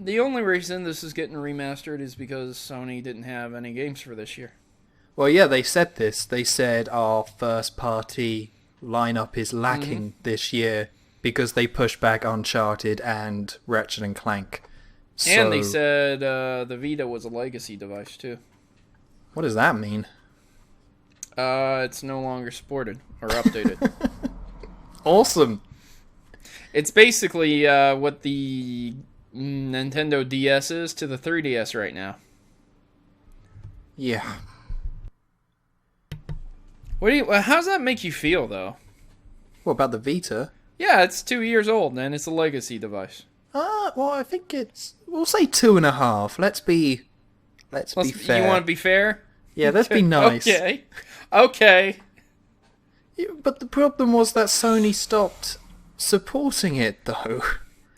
The only reason this is getting remastered is because Sony didn't have any games for this year. Well, yeah, they said this. They said our first party lineup is lacking this year because they pushed back Uncharted and Ratchet and Clank. So, And they said the Vita was a legacy device, too. what does that mean? It's no longer supported or updated. Awesome. It's basically what the Nintendo DS is to the 3DS right now. Yeah. How does that make you feel, though? What about the Vita? Yeah, it's 2 years old, and it's a legacy device. Well, I think we'll say 2.5. Let's be fair. You want to be fair? Yeah, let's be nice. Okay. Yeah, but the problem was that Sony stopped supporting it, though.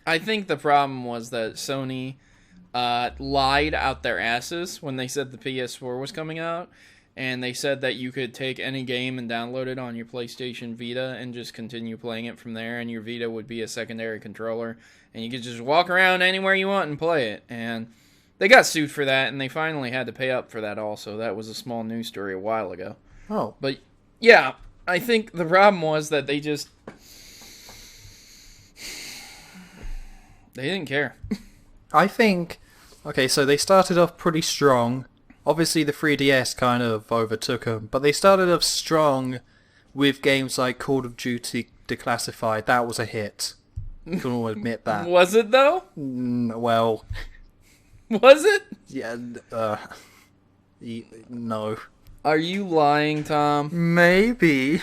I think the problem was that Sony lied out their asses when they said the PS4 was coming out, and they said that you could take any game and download it on your PlayStation Vita and just continue playing it from there, and your Vita would be a secondary controller, and you could just walk around anywhere you want and play it. And they got sued for that, and they finally had to pay up for that also. That was a small news story a while ago. Oh. But, yeah, I think the problem was that they didn't care. I think... Okay, so they started off pretty strong. Obviously, the 3DS kind of overtook them, but they started off strong with games like Call of Duty Declassified. That was a hit. You can all admit that. Was it, though? Well... Was it? Yeah, no. Are you lying, Tom? Maybe.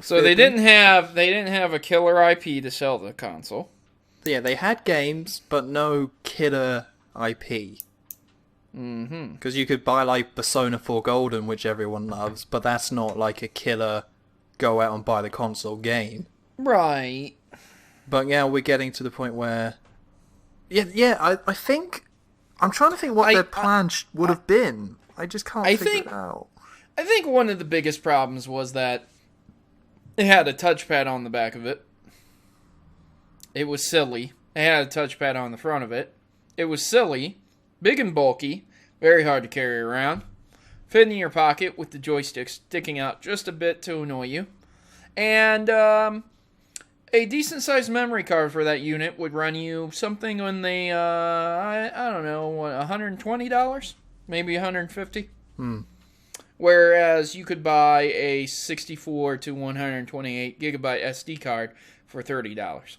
So they didn't have a killer IP to sell the console. Yeah, they had games, but no killer IP. Mm-hmm. Because you could buy like Persona 4 Golden, which everyone loves, but that's not like a killer go out and buy the console game. Right. But yeah, we're getting to the point where... I think... I'm trying to think what their plan would have been. I just can't figure it out. I think one of the biggest problems was that it had a touchpad on the back of it. It was silly. It had a touchpad on the front of it. It was silly, big and bulky, very hard to carry around. Fit in your pocket with the joystick sticking out just a bit to annoy you. And a decent-sized memory card for that unit would run you something in the, I don't know, $120? Maybe $150? Whereas you could buy a 64 to 128 gigabyte SD card for $30.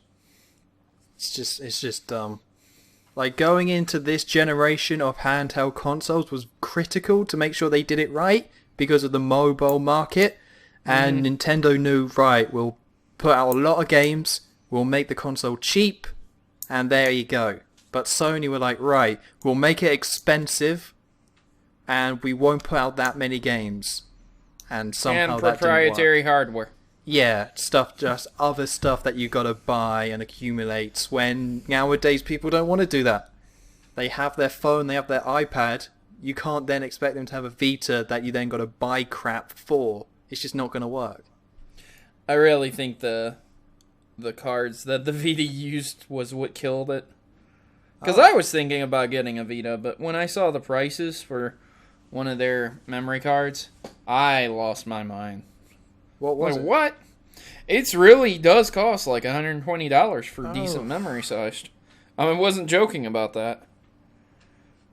It's just dumb. Like, going into this generation of handheld consoles was critical to make sure they did it right because of the mobile market. And Nintendo knew, right, we'll put out a lot of games, we'll make the console cheap, and there you go. But Sony were like, right, we'll make it expensive, and we won't put out that many games. And somehow And that proprietary didn't work. hardware. Yeah, just other stuff that you gotta buy and accumulate, when nowadays people don't want to do that. They have their phone, they have their iPad, you can't then expect them to have a Vita that you then got to buy crap for. It's just not going to work. I really think the cards that the Vita used was what killed it. Because I was thinking about getting a Vita, but when I saw the prices for one of their memory cards, I lost my mind. What was it? What? It really does cost like $120 for decent memory sized. I wasn't joking about that.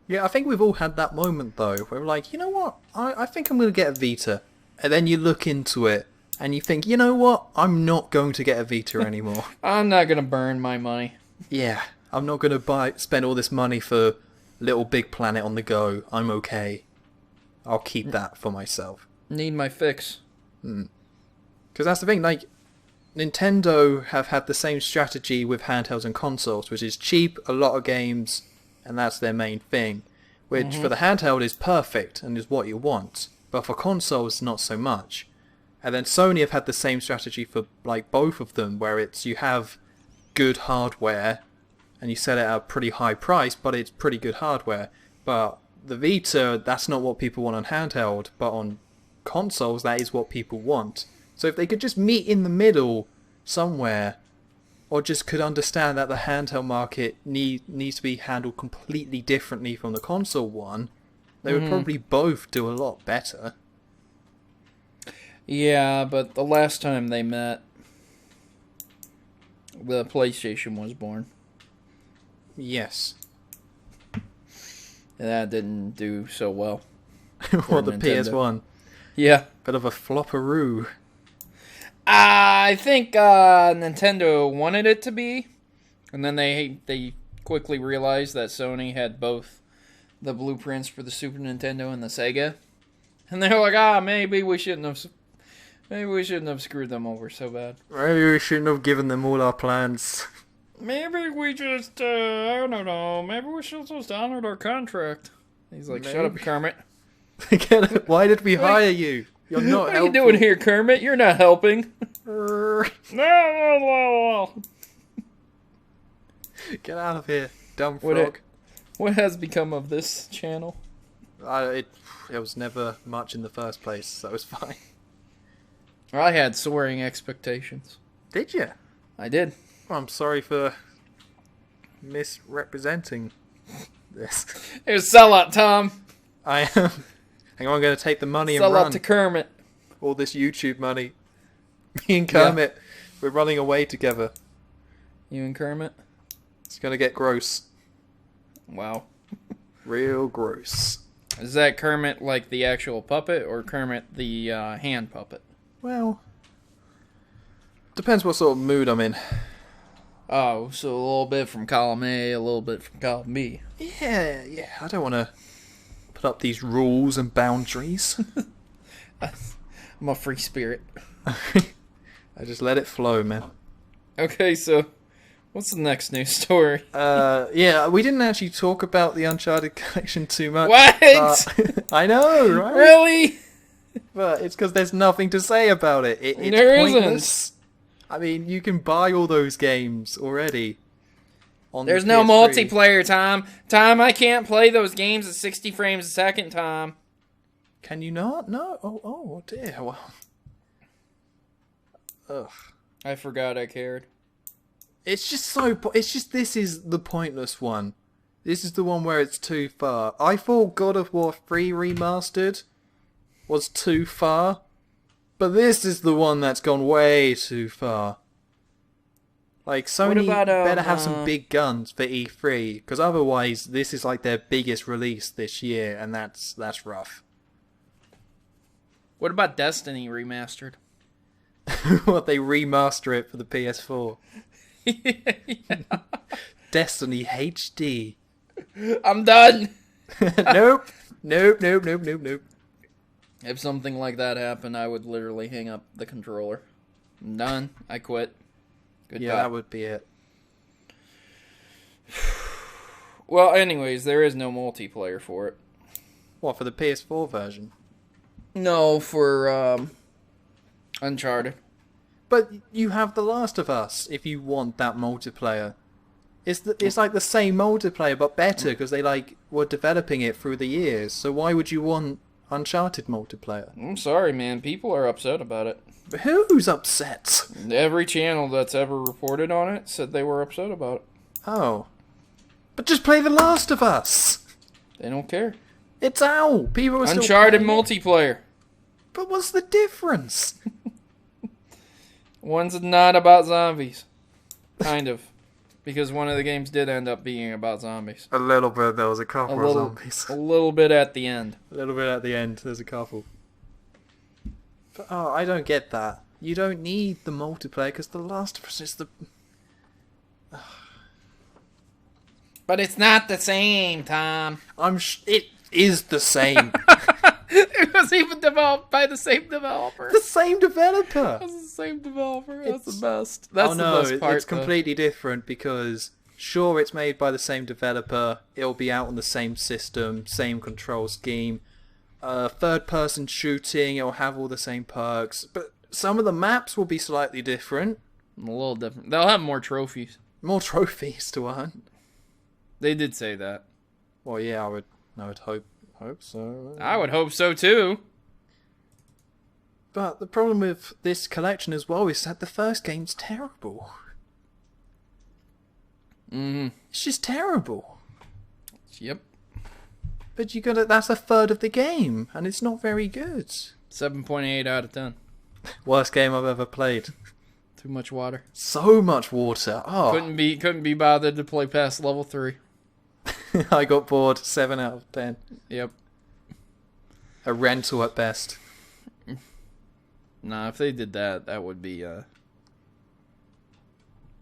Yeah, I think we've all had that moment, though, where we're like, you know what? I think I'm going to get a Vita. And then you look into it, and you think, you know what? I'm not going to get a Vita anymore. I'm not going to burn my money. Yeah, I'm not going to spend all this money for Little Big Planet on the go. I'm okay. I'll keep that for myself. Need my fix. Because that's the thing, like, Nintendo have had the same strategy with handhelds and consoles, which is cheap, a lot of games, and that's their main thing. Which, for the handheld, is perfect, and is what you want. But for consoles, not so much. And then Sony have had the same strategy for, like, both of them, where it's, you have good hardware, and you sell it at a pretty high price, but it's pretty good hardware. But the Vita, that's not what people want on handheld, but on consoles, that is what people want. So if they could just meet in the middle somewhere, or just could understand that the handheld market needs to be handled completely differently from the console one, they would probably both do a lot better. Yeah, but the last time they met, the PlayStation was born. Yes. And that didn't do so well. Or the PS1. Yeah. Bit of a flopperoo. I think Nintendo wanted it to be, and then they quickly realized that Sony had both the blueprints for the Super Nintendo and the Sega, and they're like, maybe we shouldn't have screwed them over so bad. Maybe we shouldn't have given them all our plans. Maybe we just, I don't know, maybe we should just honored our contract. He's like, shut up, Kermit. Why did we hire you? You're not What helpful. are you doing here, Kermit? You're not helping. No. Get out of here, dumb frog. What has become of this channel? It was never much in the first place, so it's fine. I had soaring expectations. Did you? I did. Well, I'm sorry for misrepresenting this. It was sellout, Tom. I am. Hang on, I'm going to take the money and Sell run. out to Kermit. All this YouTube money. Me and Kermit, we're running away together. You and Kermit? It's going to get gross. Wow. Real gross. Is that Kermit like the actual puppet or Kermit the hand puppet? Well, depends what sort of mood I'm in. Oh, so a little bit from column A, a little bit from column B. Yeah, I don't want to put up these rules and boundaries. I'm a free spirit. I just let it flow, man. Okay, so what's the next news story? Yeah, we didn't actually talk about the Uncharted collection too much. What? I know, right? Really? But it's because there's nothing to say about it. It's There pointless. isn't. I mean, you can buy all those games already. There's no multiplayer, Tom. Tom, I can't play those games at 60 frames a second, Tom. Can you not? No? Oh dear. Well. Ugh. I forgot I cared. It's just this is the pointless one. This is the one where it's too far. I thought God of War 3 Remastered was too far. But this is the one that's gone way too far. Like, Sony better have some big guns for E3, because otherwise this is like their biggest release this year, and that's rough. What about Destiny Remastered? What, they remaster it for the PS4? Yeah. Destiny HD. I'm done. Nope. If something like that happened, I would literally hang up the controller. I'm done. I quit. Goodbye. Yeah, that would be it. Well, anyways, there is no multiplayer for it. What, for the PS4 version? No, for Uncharted. But you have The Last of Us if you want that multiplayer. It's like the same multiplayer but better because they were developing it through the years. So why would you want Uncharted multiplayer? I'm sorry, man. People are upset about it. But who's upset? Every channel that's ever reported on it said they were upset about it. Oh. But just play The Last of Us! They don't care. It's out! People are still Uncharted playing it. multiplayer. But what's the difference? One's not about zombies. Kind of. Because one of the games did end up being about zombies. A little bit, there was a couple of zombies. A little bit at the end. A little bit at the end, there's a couple. But, I don't get that. You don't need the multiplayer because The Last of Us is the... But it's not the same, Tom. It is the same. It was even developed by the same developer. The same developer. That's the same developer. That's the best. That's the best part. It's completely different because sure, it's made by the same developer. It'll be out on the same system, same control scheme. Third-person shooting. It'll have all the same perks, but some of the maps will be slightly different. A little different. They'll have more trophies. More trophies to earn. They did say that. Well, yeah, I would hope so. I would hope so too. But the problem with this collection as well is that the first game's terrible. It's just terrible. Yep. But that's a third of the game, and it's not very good. 7.8 out of 10. Worst game I've ever played. Too much water. So much water. Oh. Couldn't be bothered to play past level 3. I got bored. 7 out of 10. Yep. A rental at best. Nah, if they did that, that would be a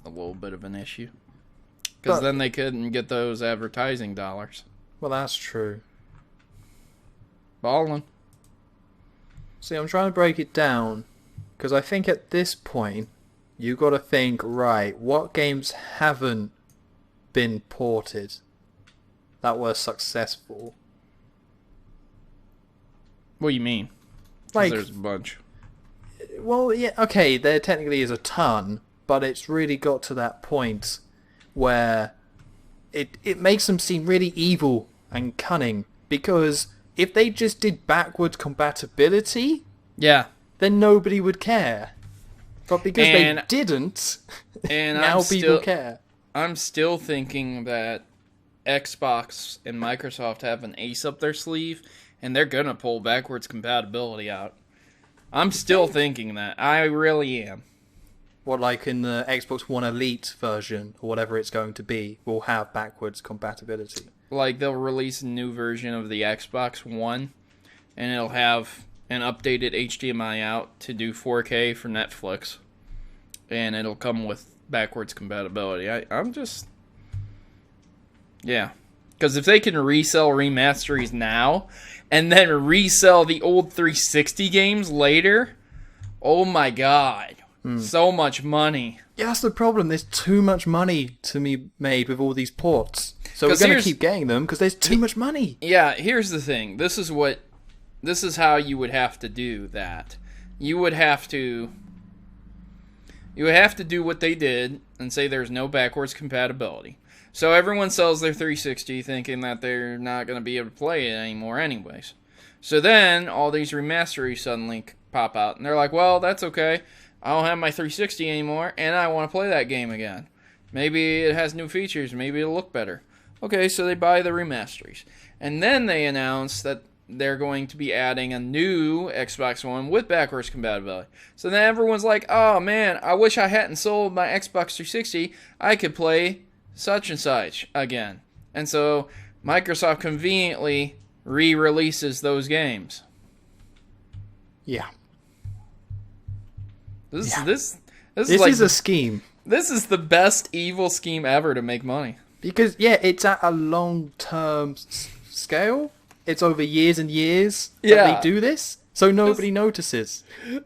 little bit of an issue. Because then they couldn't get those advertising dollars. Well, that's true. Ballin'. See, I'm trying to break it down. Because I think at this point, you got to think, right, what games haven't been ported that were successful? What do you mean? 'Cause there's a bunch. Well, yeah, okay, there technically is a ton, but it's really got to that point where it makes them seem really evil and cunning. Because if they just did backward compatibility, yeah, then nobody would care. But because they didn't, and now people care. I'm still thinking that Xbox and Microsoft have an ace up their sleeve, and they're gonna pull backwards compatibility out. I'm still thinking that. I really am. What, like in the Xbox One Elite version, or whatever it's going to be, will have backwards compatibility? Like, they'll release a new version of the Xbox One, and it'll have an updated HDMI out to do 4K for Netflix. And it'll come with backwards compatibility. I'm just... Yeah. Because if they can resell remasteries now, and then resell the old 360 games later, oh my god. So much money. Yeah, that's the problem. There's too much money to be made with all these ports. So we're going to keep getting them because there's too much money. Yeah, here's the thing. This is how you would have to do that. You would have to do what they did and say there's no backwards compatibility. So everyone sells their 360 thinking that they're not going to be able to play it anymore anyways. So then all these remasteries suddenly pop out and they're like, well, that's okay. I don't have my 360 anymore and I want to play that game again. Maybe it has new features. Maybe it'll look better. Okay, so they buy the remasteries. And then they announce that they're going to be adding a new Xbox One with backwards compatibility. So then everyone's like, oh man, I wish I hadn't sold my Xbox 360. I could play such and such again. And so Microsoft conveniently re-releases those games. Yeah. This is a scheme. This is the best evil scheme ever to make money. Because, yeah, it's at a long-term scale. It's over years and years that they do this, so nobody notices.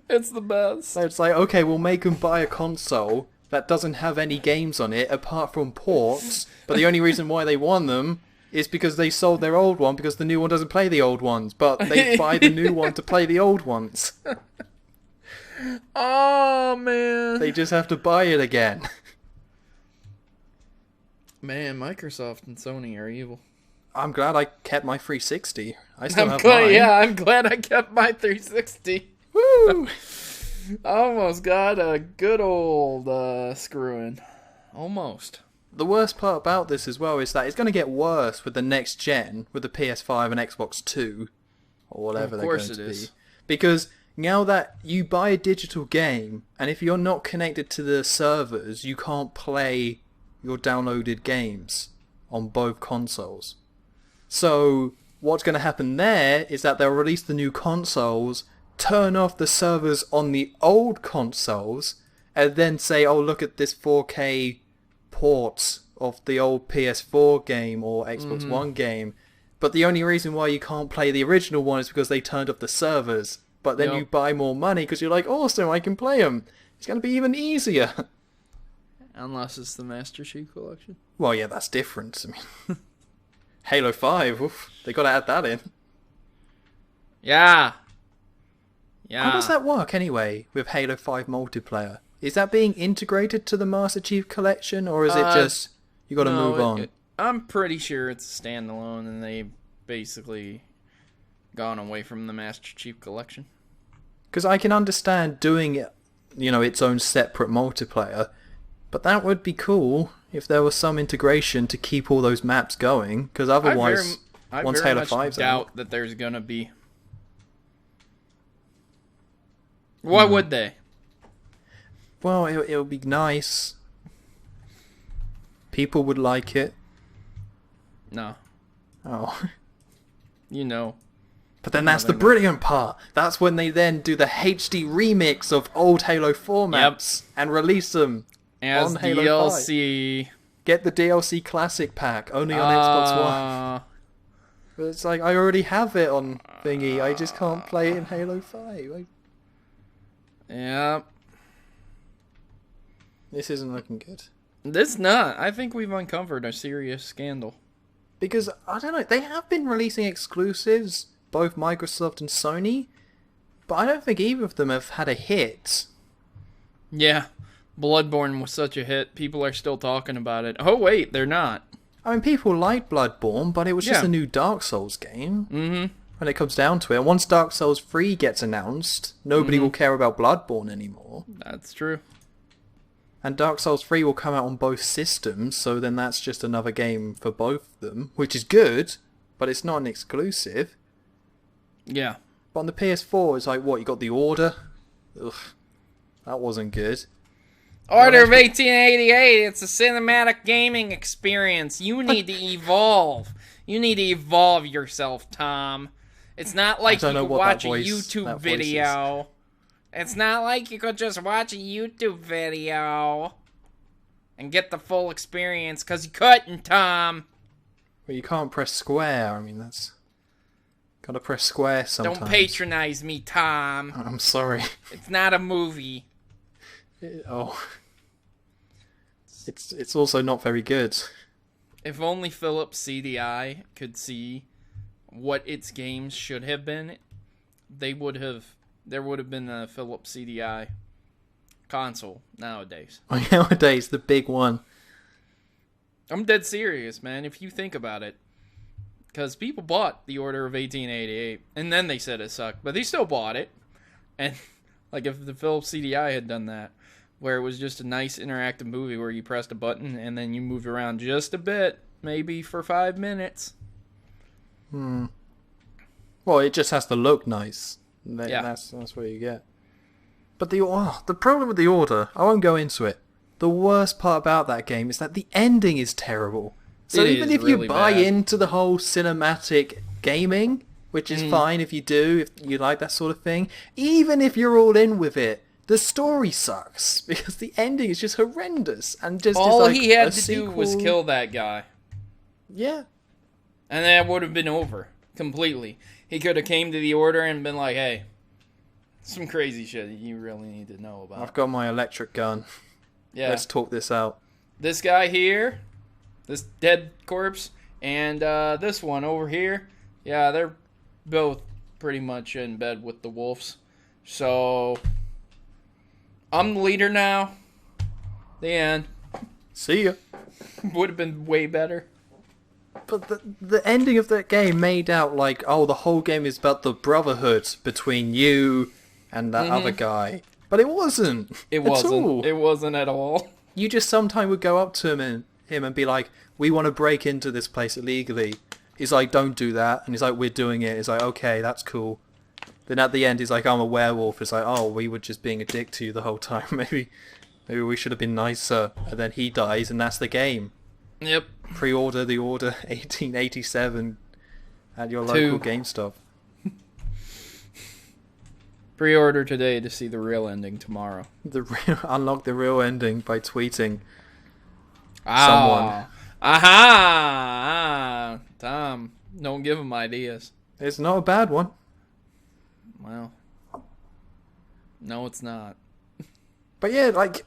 It's the best. So it's like, okay, we'll make them buy a console that doesn't have any games on it apart from ports, but the only reason why they want them is because they sold their old one because the new one doesn't play the old ones, but they buy the new one to play the old ones. Oh, man. They just have to buy it again. Man, Microsoft and Sony are evil. I'm glad I kept my 360. I still have glad, mine. Yeah, I'm glad I kept my 360. Woo! Almost got a good old screw-in. Almost. The worst part about this as well is that it's going to get worse with the next gen, with the PS5 and Xbox 2, or whatever they're going to be. Because now that you buy a digital game, and if you're not connected to the servers, you can't play your downloaded games on both consoles. So what's going to happen there is that they'll release the new consoles, turn off the servers on the old consoles, and then say, oh, look at this 4K port of the old PS4 game or Xbox One game. But the only reason why you can't play the original one is because they turned off the servers. But then you buy more money because you're like, awesome, I can play them. It's going to be even easier. Unless it's the Master Chief Collection. Well, yeah, that's different. I mean, Halo 5, oof, they got to add that in. Yeah. How does that work anyway with Halo 5 multiplayer? Is that being integrated to the Master Chief Collection, or is it just you got to move on? I'm pretty sure it's standalone, and they've basically gone away from the Master Chief Collection. Because I can understand doing it, its own separate multiplayer, but that would be cool if there was some integration to keep all those maps going. Because otherwise, once Halo 5's doubt that there's gonna be. Why would they? Well, it'll be nice. People would like it. No. Oh. But then that's the brilliant part. That's when they then do the HD remix of old Halo 4 maps and release them as on Halo DLC. 5. Get the DLC Classic Pack, only on Xbox One. But it's like, I already have it on thingy. I just can't play it in Halo 5. Yep. This isn't looking good. This not. I think we've uncovered a serious scandal. Because, I don't know, they have been releasing exclusives, both Microsoft and Sony, but I don't think either of them have had a hit. Yeah. Bloodborne was such a hit, people are still talking about it. Oh wait, they're not. I mean, people like Bloodborne, but it was just a new Dark Souls game. Mm-hmm. When it comes down to it. Once Dark Souls 3 gets announced, nobody will care about Bloodborne anymore. That's true. And Dark Souls 3 will come out on both systems, so then that's just another game for both of them, which is good, but it's not an exclusive. Yeah. But on the PS4, it's like, what, you got The Order? Ugh, that wasn't good. Order of 1888, it's a cinematic gaming experience. You need to evolve. You need to evolve yourself, Tom. It's not like you could watch a YouTube video. It's not like you could just watch a YouTube video and get the full experience, because you couldn't, Tom. Well, you can't press square. I mean, that's... Gotta press square sometimes. Don't patronize me, Tom. I'm sorry. It's not a movie. It's also not very good. If only Philips CDI could see what its games should have been, there would have been a Philips CDI console nowadays. Nowadays, the big one. I'm dead serious, man, if you think about it. Because people bought the Order of 1888, and then they said it sucked, but they still bought it. And, like, if the Philips CDI had done that, where it was just a nice interactive movie where you pressed a button and then you moved around just a bit, maybe for 5 minutes. Well, it just has to look nice. That's what you get. But the problem with The Order, I won't go into it. The worst part about that game is that the ending is terrible. So even if you buy into the whole cinematic gaming, which is fine if you do, if you like that sort of thing, even if you're all in with it, the story sucks because the ending is just horrendous and just all is like he had to do was kill that guy. Yeah. And that would have been over completely. He could have came to the Order and been like, "Hey, some crazy shit you really need to know about. I've got my electric gun. Yeah. Let's talk this out. This guy here, this dead corpse, and this one over here, yeah, they're both pretty much in bed with the wolves. So I'm the leader now. The end. See ya. Would have been way better. But the ending of that game made out like, oh, the whole game is about the brotherhood between you and that other guy. But it wasn't. It wasn't. It wasn't at all. You just sometime would go up to him and be like, we want to break into this place illegally. He's like, don't do that. And he's like, we're doing it. He's like, okay, that's cool. Then at the end, he's like, I'm a werewolf. It's like, oh, we were just being a dick to you the whole time. Maybe we should have been nicer. And then he dies, and that's the game. Yep. Pre-order The Order 1887 at your local GameStop. Pre-order today to see the real ending tomorrow. Unlock the real ending by tweeting someone. Aha! Tom, don't give him ideas. It's not a bad one. Well, no, it's not. But yeah, like,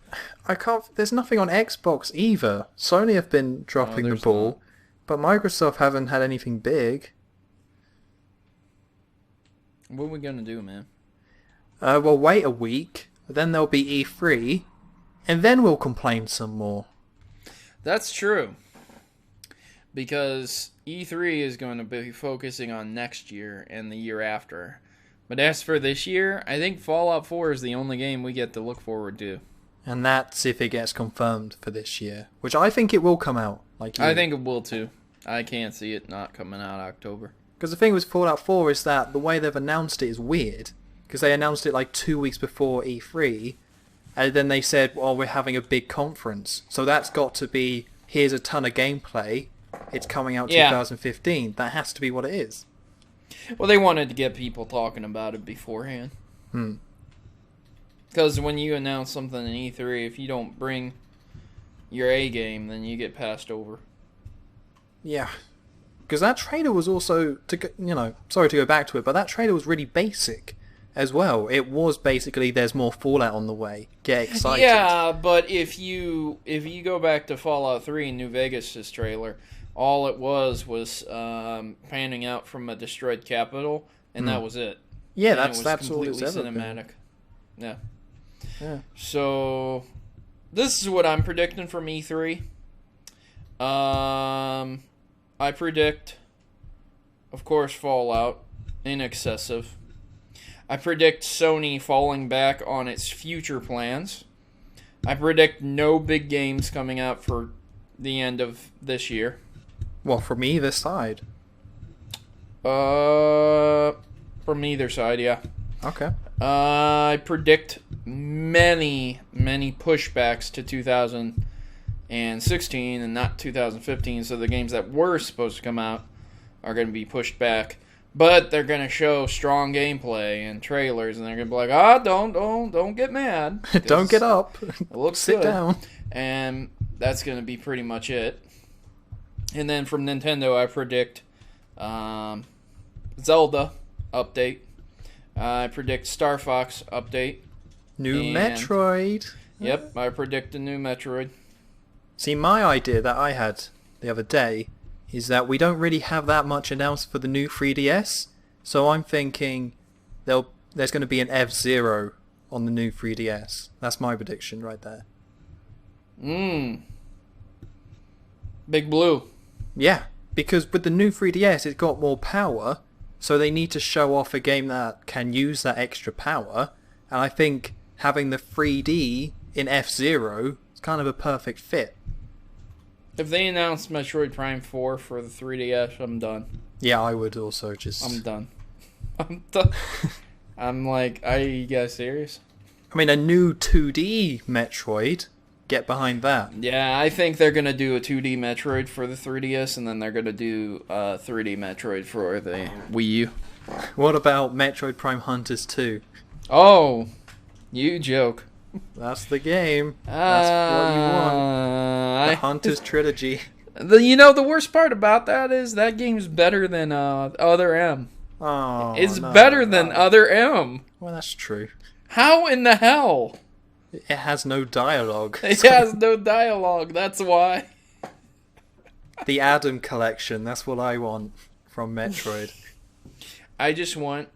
there's nothing on Xbox either. Sony have been dropping the ball, but Microsoft haven't had anything big. What are we gonna do, man? We'll wait a week, then there'll be E3, and then we'll complain some more. That's true. Because E3 is going to be focusing on next year and the year after. But as for this year, I think Fallout 4 is the only game we get to look forward to. And that's if it gets confirmed for this year, which I think it will come out. Like you. I think it will too. I can't see it not coming out October. Because the thing with Fallout 4 is that the way they've announced it is weird. Because they announced it like 2 weeks before E3, and then they said, well, we're having a big conference. So that's got to be, here's a ton of gameplay, it's coming out 2015. That has to be what it is. Well, they wanted to get people talking about it beforehand. Because when you announce something in E3, if you don't bring your A game, then you get passed over. Yeah. Because that trailer was also, sorry to go back to it, but that trailer was really basic as well. It was basically, there's more Fallout on the way. Get excited. Yeah, but if you go back to Fallout 3 New Vegas' trailer, all it was panning out from a destroyed capital, and that was it. Yeah, and that's all completely it's ever cinematic. Been. Yeah. So this is what I'm predicting from E3. I predict, of course, Fallout in excessive. I predict Sony falling back on its future plans. I predict no big games coming out for the end of this year. Well, from either side. From either side, yeah. Okay. I predict many pushbacks to 2016 and not 2015, so the games that were supposed to come out are going to be pushed back. But they're going to show strong gameplay and trailers, and they're going to be like, don't get mad. Don't get up. It looks Sit good. down. And that's going to be pretty much it. And then from Nintendo, I predict Zelda update. I predict Star Fox update. New Metroid. Yep, I predict a new Metroid. See, my idea that I had the other day is that we don't really have that much announced for the new 3DS. So I'm thinking there's going to be an F-Zero on the new 3DS. That's my prediction right there. Big Blue. Yeah, because with the new 3DS, it's got more power, so they need to show off a game that can use that extra power, and I think having the 3D in F-Zero is kind of a perfect fit. If they announce Metroid Prime 4 for the 3DS, I'm done. Yeah, I would also just... I'm done. I'm done. I'm like, are you guys serious? I mean, a new 2D Metroid... Get behind that. Yeah, I think they're going to do a 2D Metroid for the 3DS, and then they're going to do a 3D Metroid for the Wii U. What about Metroid Prime Hunters 2? Oh, you joke. That's the game. That's what you want. The Hunters trilogy. The worst part about that is that game's better than Other M. Oh, it's better than Other M. Well, that's true. How in the hell? It has no dialogue. It has no dialogue, that's why. The Adam collection, that's what I want from Metroid. I just want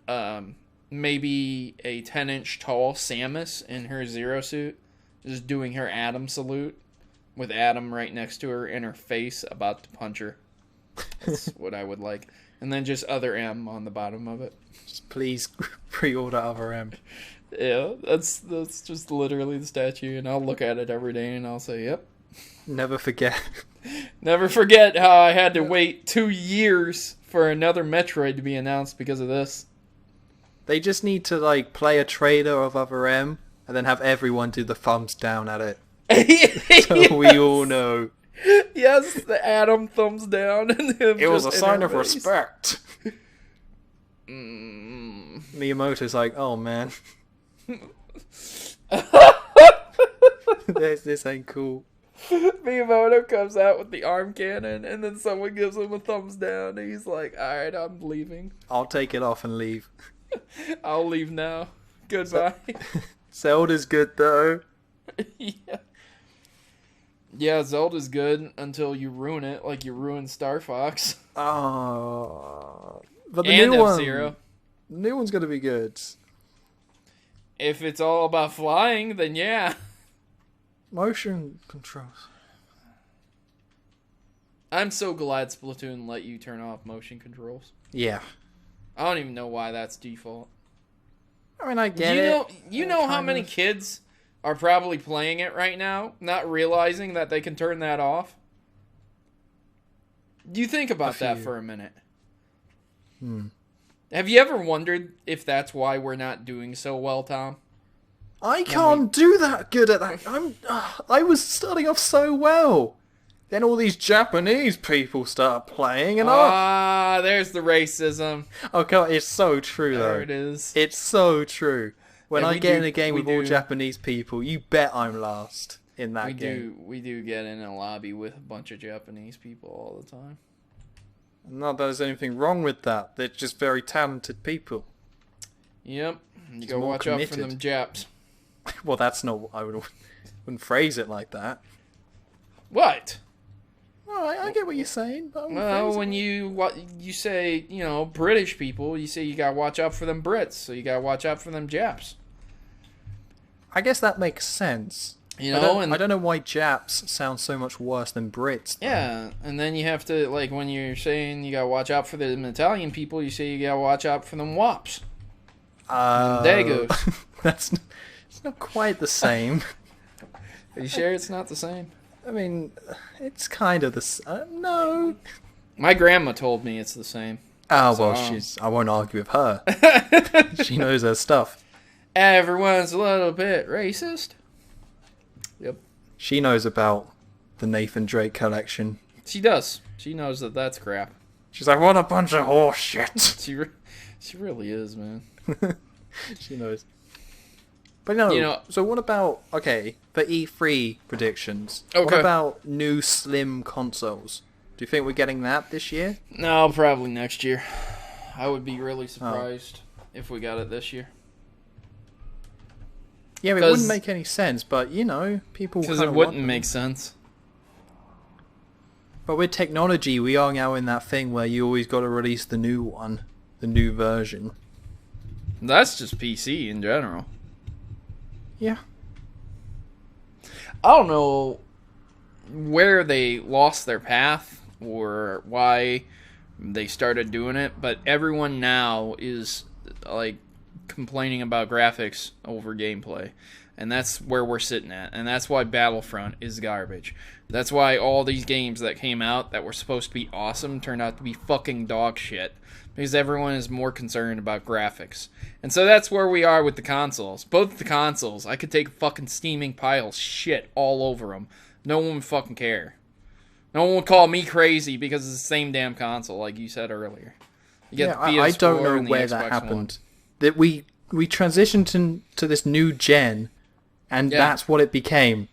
maybe a 10-inch tall Samus in her Zero suit, just doing her Adam salute. with Adam right next to her and her face about to punch her. That's what I would like. And then just other M on the bottom of it. Just please pre-order other M. Yeah, that's just literally the statue, and I'll look at it every day and I'll say, yep. Never forget. Never forget how I had to wait 2 years for another Metroid to be announced because of this. They just need to like play a trailer of other M and then have everyone do the thumbs down at it. So we all know. Yes, the Adam thumbs down and him. It was a just sign in her of face. respect. Miyamoto's like, oh man. this ain't cool. Miyamoto comes out with the arm cannon, and then someone gives him a thumbs down, and he's like, alright, I'm leaving. I'll take it off and leave. I'll leave now. Goodbye. Zelda's good though. Yeah. Yeah, Zelda's good until you ruin it, like you ruined Star Fox. Oh. But the And new one, F-Zero. the new one's gonna be good. If it's all about flying, then yeah. Motion controls. I'm so glad Splatoon let you turn off motion controls. Yeah. I don't even know why that's default. I mean, I get it. You know how many kids are probably playing it right now, not realizing that they can turn that off? You think about that for a minute. Have you ever wondered if that's why we're not doing so well, Tom? I can't do that good at that. I was starting off so well. Then all these Japanese people start playing, and there's the racism. oh god, it's so true though. There it is. It's so true. When And I we get do- in a game we with all do- Japanese people, you bet I'm last in that We game. we do get in a lobby with a bunch of Japanese people all the time. Not that there's anything wrong with that. They're just very talented people. Yep. You It's gotta more watch out for committed. them Japs. Well, that's not. I wouldn't phrase it like that. What? No, I get what you're saying. But I wouldn't Well, phrase it when you say, British people, you say you gotta watch out for them Brits, so you gotta watch out for them Japs. I guess that makes sense. You know, I don't know why Japs sound so much worse than Brits. Though. Yeah, and then you have to, like, when you're saying you gotta watch out for them Italian people, you say you gotta watch out for them Wops. Dagos. It's not quite the same. Are you sure it's not the same? I mean, it's kind of the no. My grandma told me it's the same. Oh well, So- I won't argue with her. She knows her stuff. Everyone's a little bit racist. Yep. She knows about the Nathan Drake collection. She does. She knows that that's crap. She's like, what a bunch of horse shit. She really is, man. She knows. But no, You know- so what about, okay, for E3 predictions, what Okay. about new slim consoles? Do you think we're getting that this year? No, probably next year. I would be really surprised if we got it this year. Yeah, it 'Cause- wouldn't make any sense, but, people Because kinda it want wouldn't them. make sense. But with technology, we are now in that thing where you always got to release the new one, the new version. That's just PC in general. Yeah. I don't know where they lost their path or why they started doing it, but everyone now is like complaining about graphics over gameplay. And that's where we're sitting at. And that's why Battlefront is garbage. That's why all these games that came out that were supposed to be awesome turned out to be fucking dog shit. Because everyone is more concerned about graphics. And so that's where we are with the consoles. Both the consoles, I could take a fucking steaming pile of shit all over them. No one would fucking care. No one would call me crazy because it's the same damn console, like you said earlier. You get the I don't PS4 know and the where Xbox that One. happened. That we transitioned to this new gen, and Yeah. that's what it became.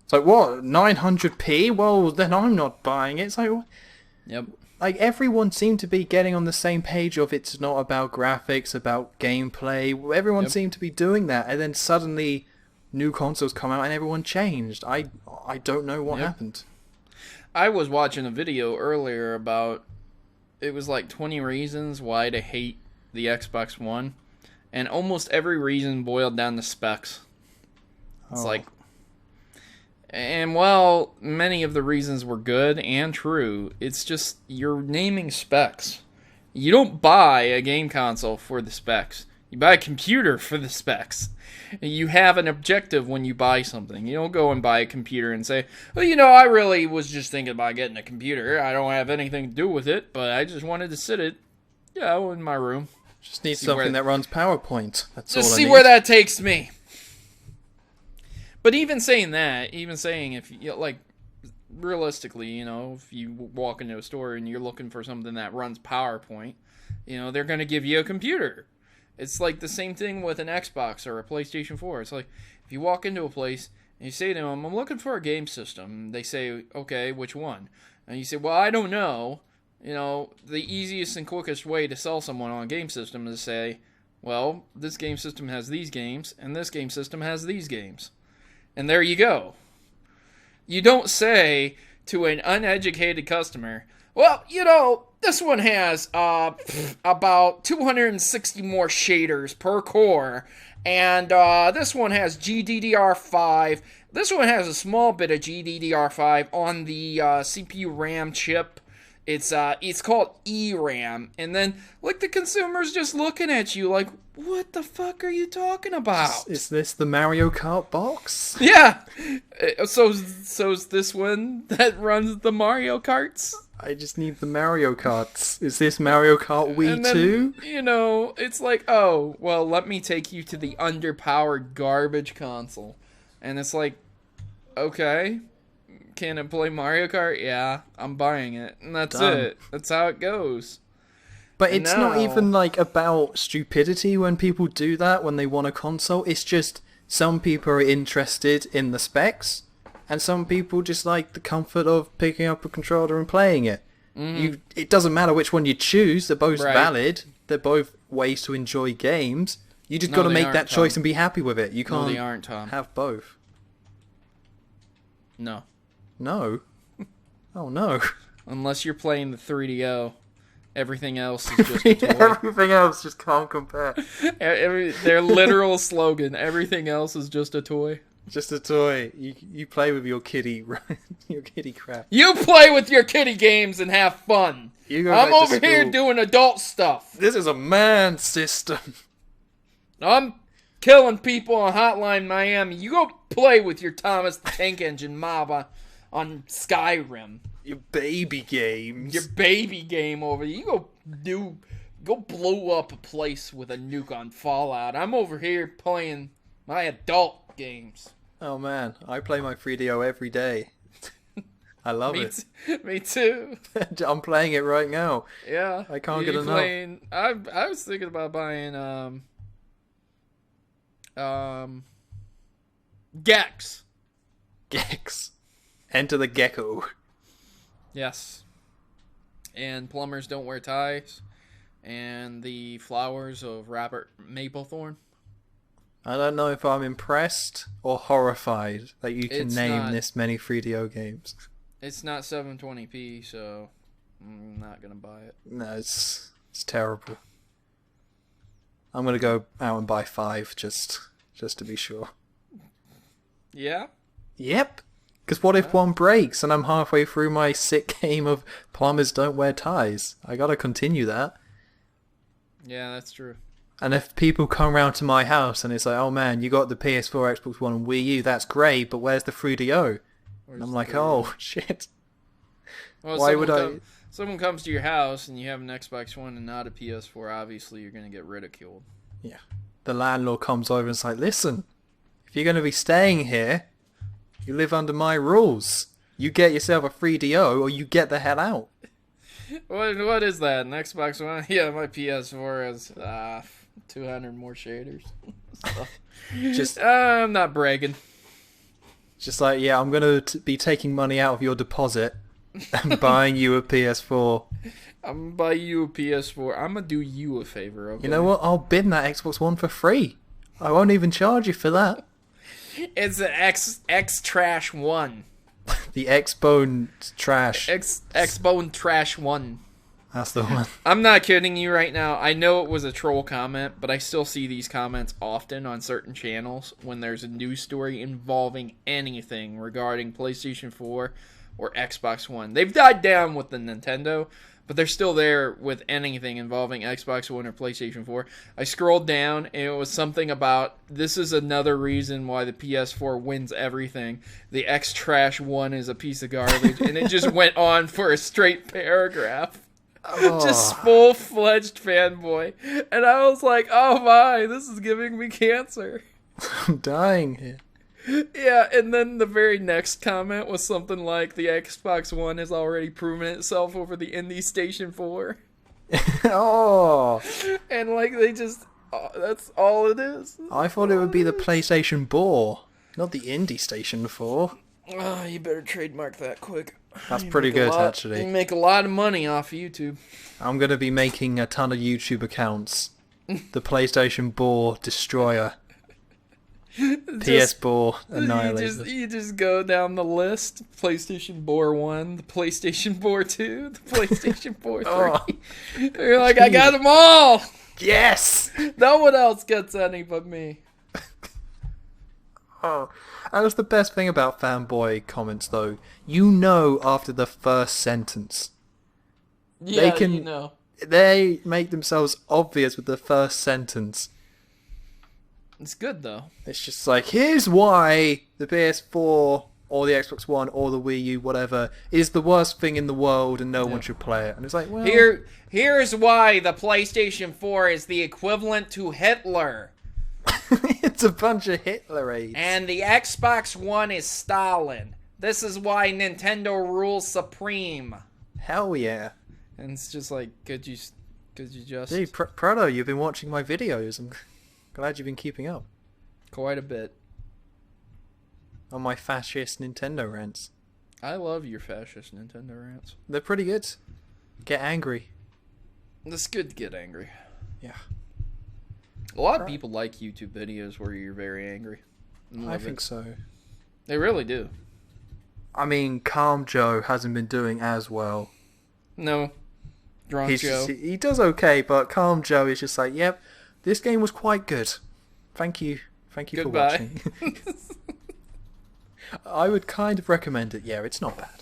It's like, what, 900p? Well, then I'm not buying it. It's like, Yep. like everyone seemed to be getting on the same page of it's not about graphics, about gameplay. Everyone Yep. seemed to be doing that, and then suddenly new consoles come out and everyone changed. I don't know what Yep. happened. I was watching a video earlier about, it was like 20 reasons why to hate the Xbox One, and almost every reason boiled down to specs. It's Oh. like, And while many of the reasons were good and true, it's just you're naming specs. You don't buy a game console for the specs. You buy a computer for the specs. You have an objective when you buy something. You don't go and buy a computer and say, well, I really was just thinking about getting a computer. I don't have anything to do with it, but I just wanted to sit it, in my room. Just need something that runs PowerPoint. That's all I need. Just see where that takes me. But even saying if realistically, if you walk into a store and you're looking for something that runs PowerPoint, they're going to give you a computer. It's like the same thing with an Xbox or a PlayStation 4. It's like if you walk into a place and you say to them, I'm looking for a game system. They say, okay, which one? And you say, well, I don't know. The easiest and quickest way to sell someone on a game system is to say, well, this game system has these games and this game system has these games. And there you go. You don't say to an uneducated customer, well, this one has about 260 more shaders per core, and this one has GDDR5. This one has a small bit of GDDR5 on the CPU RAM chip. It's called ERAM, and then the consumer's just looking at you like, what the fuck are you talking about? Is this the Mario Kart box? Yeah. So's this one that runs the Mario Karts? I just need the Mario Karts. Is this Mario Kart Wii 2? It's like, oh, well, let me take you to the underpowered garbage console. And it's like, okay, can it play Mario Kart? Yeah, I'm buying it. And that's it. That's how it goes. But it's not even about stupidity when people do that when they want a console. It's just some people are interested in the specs, and some people just like the comfort of picking up a controller and playing it. It doesn't matter which one you choose. They're both valid. They're both ways to enjoy games. You just got to make that choice and be happy with it. You can't they aren't, Tom. have both. No. No? Oh, no. Unless you're playing the 3DO. Everything else is just a toy. Everything else just can't compare. Their literal slogan, everything else is just a toy. Just a toy. You play with your kiddie, your kiddie crap. You play with your kiddie games and have fun. I'm over here doing adult stuff. This is a man system. I'm killing people on Hotline Miami. You go play with your Thomas the Tank Engine mob on Skyrim. Your baby games. Your baby game over there. You go blow up a place with a nuke on Fallout. I'm over here playing my adult games. Oh man, I play my 3DO every day. I love it. Me too. I'm playing it right now. Yeah. I can't get enough. I was thinking about buying Gex. Gex. Enter the gecko. Yes. And plumbers don't wear ties. And the flowers of Robert Mapplethorne. I don't know if I'm impressed or horrified that you can name this many 3DO games. It's not 720p, so I'm not going to buy it. No, it's terrible. I'm going to go out and buy 5 just to be sure. Yeah? Yep. Because what if one breaks and I'm halfway through my sick game of plumbers don't wear ties? I gotta continue that. Yeah, that's true. And if people come round to my house and it's like, oh man, you got the PS4, Xbox One and Wii U, that's great, but where's the 3DO? And I'm like, oh, shit. Well, why would I... Someone comes to your house and you have an Xbox One and not a PS4, obviously you're going to get ridiculed. Yeah. The landlord comes over and is like, listen, if you're going to be staying here, you live under my rules. You get yourself a 3DO or you get the hell out. What is that? An Xbox One? Yeah, my PS4 has 200 more shaders. So, I'm not bragging. Just like, yeah, I'm going to be taking money out of your deposit and buying you a PS4. I'm going to buy you a PS4. I'm going to do you a favor, okay? You know what? I'll bin that Xbox One for free. I won't even charge you for that. It's an X Trash 1. The X-Bone Trash. X-Bone Trash 1. That's the one. I'm not kidding you right now. I know it was a troll comment, but I still see these comments often on certain channels when there's a news story involving anything regarding PlayStation 4 or Xbox One. They've died down with the Nintendo, but they're still there with anything involving Xbox One or PlayStation 4. I scrolled down, and it was something about, this is another reason why the PS4 wins everything. The X-Trash 1 is a piece of garbage, and it just went on for a straight paragraph. Oh. Just full-fledged fanboy. And I was like, oh my, this is giving me cancer. I'm dying here. Yeah, and then the very next comment was something like, the Xbox One has already proven itself over the Indie Station 4. Oh. And like, they just, that's all it is. I thought it would be the PlayStation Bore, not the Indie Station 4. Oh, you better trademark that quick. That's pretty good, actually. You make a lot of money off YouTube. I'm going to be making a ton of YouTube accounts. The PlayStation Bore Destroyer. PS Bore Annihilator. You just go down the list. PlayStation Bore 1, the PlayStation Bore 2, the PlayStation Bore 3. Oh. You're like, I got them all! Yes! No one else gets any but me. Oh, that was the best thing about fanboy comments, though. You know after the first sentence. Yeah, They can- you know. They make themselves obvious with the first sentence. It's good, though. It's just like, here's why the PS4 or the Xbox One or the Wii U, whatever, is the worst thing in the world and no one should play it. And it's like, well... Here's why the PlayStation 4 is the equivalent to Hitler. It's a bunch of Hitler aids. And the Xbox One is Stalin. This is why Nintendo rules supreme. Hell yeah. And it's just like, could you just... Hey, Proto, you've been watching my videos. I'm glad you've been keeping up. Quite a bit. On my fascist Nintendo rants. I love your fascist Nintendo rants. They're pretty good. Get angry. It's good to get angry. Yeah. A lot of people like YouTube videos where you're very angry. I think so. They really do. I mean, Calm Joe hasn't been doing as well. No. Drunk Joe. He does okay, but Calm Joe is just like, yep, this game was quite good. Thank you. Thank you Goodbye. for watching. I would kind of recommend it. Yeah, it's not bad.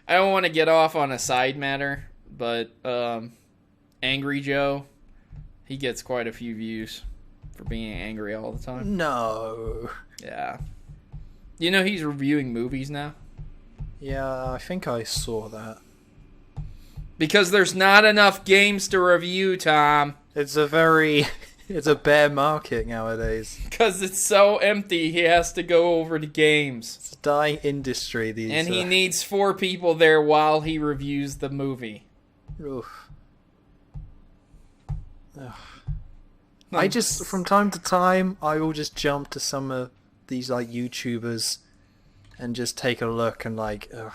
I don't want to get off on a side matter, but Angry Joe, he gets quite a few views for being angry all the time. No. Yeah. You know he's reviewing movies now? Yeah, I think I saw that. Because there's not enough games to review, Tom. It's a bear market nowadays. Because it's so empty, he has to go over to games. It's a dying industry these days. And he needs 4 people there while he reviews the movie. Oof. I just, from time to time, I will just jump to some of these like YouTubers and just take a look and like, ugh.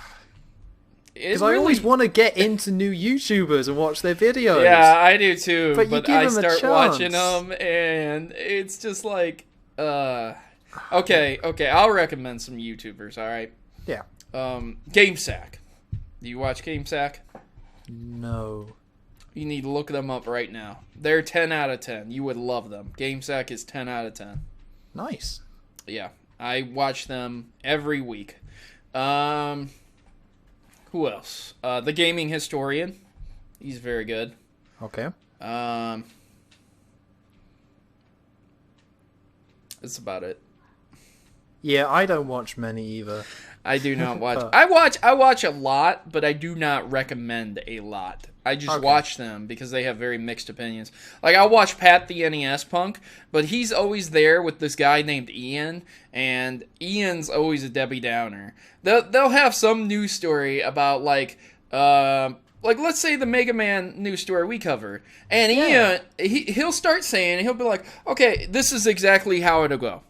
Because I always want to get into new YouTubers and watch their videos. Yeah, I do too. But I start watching them, and it's just like, okay, I'll recommend some YouTubers. All right. Yeah. GameSack. Do you watch GameSack? No. You need to look them up right now. They're 10 out of 10. You would love them. GameSack is 10 out of 10. Nice. Yeah, I watch them every week. Who else? The Gaming Historian. He's very good. Okay. That's about it. Yeah, I don't watch many either. I do not watch. I watch a lot, but I do not recommend a lot. I just watch them because they have very mixed opinions. Like, I'll watch Pat the NES Punk, but he's always there with this guy named Ian, and Ian's always a Debbie Downer. They'll have some news story about, like let's say the Mega Man news story we covered, and Ian, he'll start saying, he'll be like, okay, this is exactly how it'll go.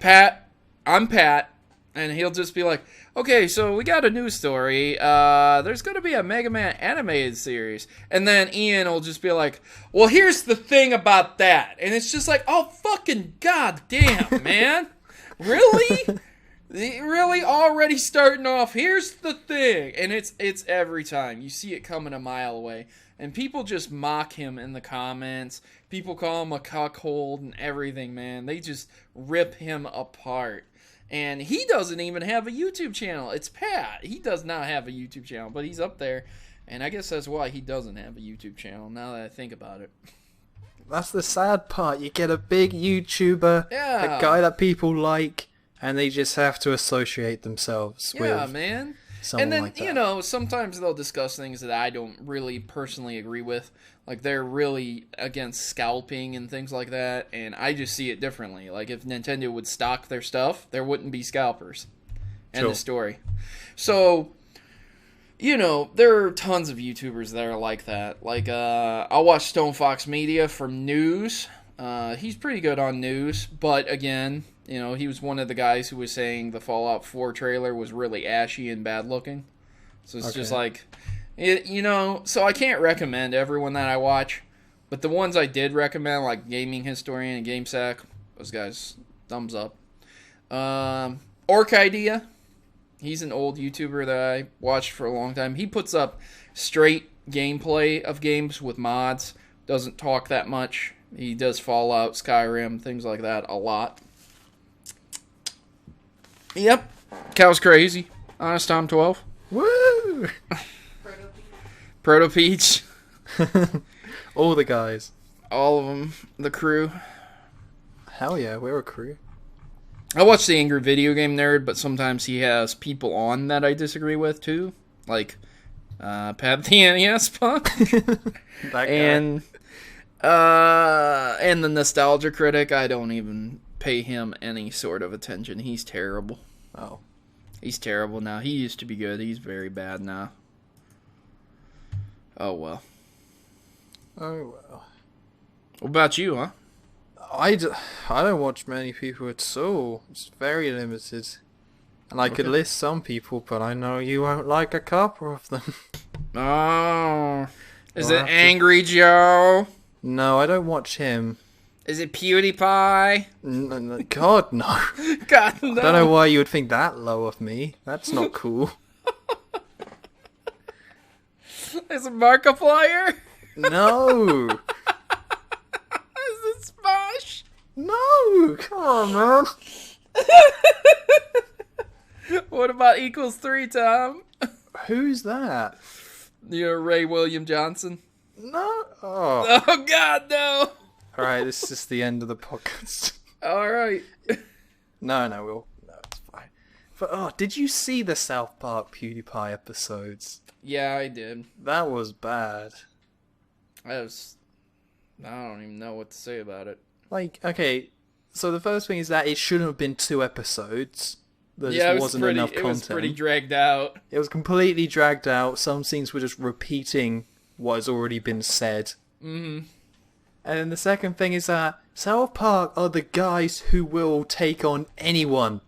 Pat, I'm Pat. And he'll just be like, okay, so we got a news story. There's going to be a Mega Man animated series. And then Ian will just be like, well, here's the thing about that. And it's just like, oh, fucking goddamn, man. Really? Really already starting off, here's the thing. And it's every time. You see it coming a mile away. And people just mock him in the comments. People call him a cuckold and everything, man. They just rip him apart. And he doesn't even have a YouTube channel. It's Pat. He does not have a YouTube channel, but he's up there. And I guess that's why he doesn't have a YouTube channel, now that I think about it. That's the sad part. You get a big YouTuber, a guy that people like, and they just have to associate themselves with man. someone and then, like that. you know, sometimes they'll discuss things that I don't really personally agree with. Like, they're really against scalping and things like that, and I just see it differently. Like, if Nintendo would stock their stuff, there wouldn't be scalpers. End of story. So, you know, there are tons of YouTubers that are like that. Like, I'll watch Stone Fox Media for news. He's pretty good on news, but again, you know, he was one of the guys who was saying the Fallout 4 trailer was really ashy and bad looking. So it's just like, you know, so I can't recommend everyone that I watch, but the ones I did recommend, like Gaming Historian and GameSack, those guys, thumbs up. Orc Idea, he's an old YouTuber that I watched for a long time. He puts up straight gameplay of games with mods, doesn't talk that much. He does Fallout, Skyrim, things like that a lot. Yep, Cow's crazy. Honest Tom 12. Woo! Proto Peach. All the guys. All of them. The crew. Hell yeah, we're a crew. I watch the Angry Video Game Nerd, but sometimes he has people on that I disagree with too. Like Pat the NES Punk. That guy. And the Nostalgia Critic. I don't even pay him any sort of attention. He's terrible. Oh. He's terrible now. He used to be good. He's very bad now. Oh, well. Oh, well. What about you, huh? I don't watch many people at all. It's very limited. And I could list some people, but I know you won't like a couple of them. Oh. Is it Angry Joe? No, I don't watch him. Is it PewDiePie? God, no. God, no. I don't know why you would think that low of me. That's not cool. Is it Markiplier? No. Is it Smosh? No. Come on, man. What about Equals 3, Tom? Who's that? You're Ray William Johnson. No. Oh. Oh, God, no. Alright, this is the end of the podcast. Alright. No, it's fine. But, did you see the South Park PewDiePie episodes? Yeah, I did. That was bad. I don't even know what to say about it. Like, okay, so the first thing is that it shouldn't have been 2 episodes. There Yeah, just wasn't enough content. It was pretty dragged out. It was completely dragged out. Some scenes were just repeating what has already been said. Mm-hmm. And then the second thing is that South Park are the guys who will take on anyone.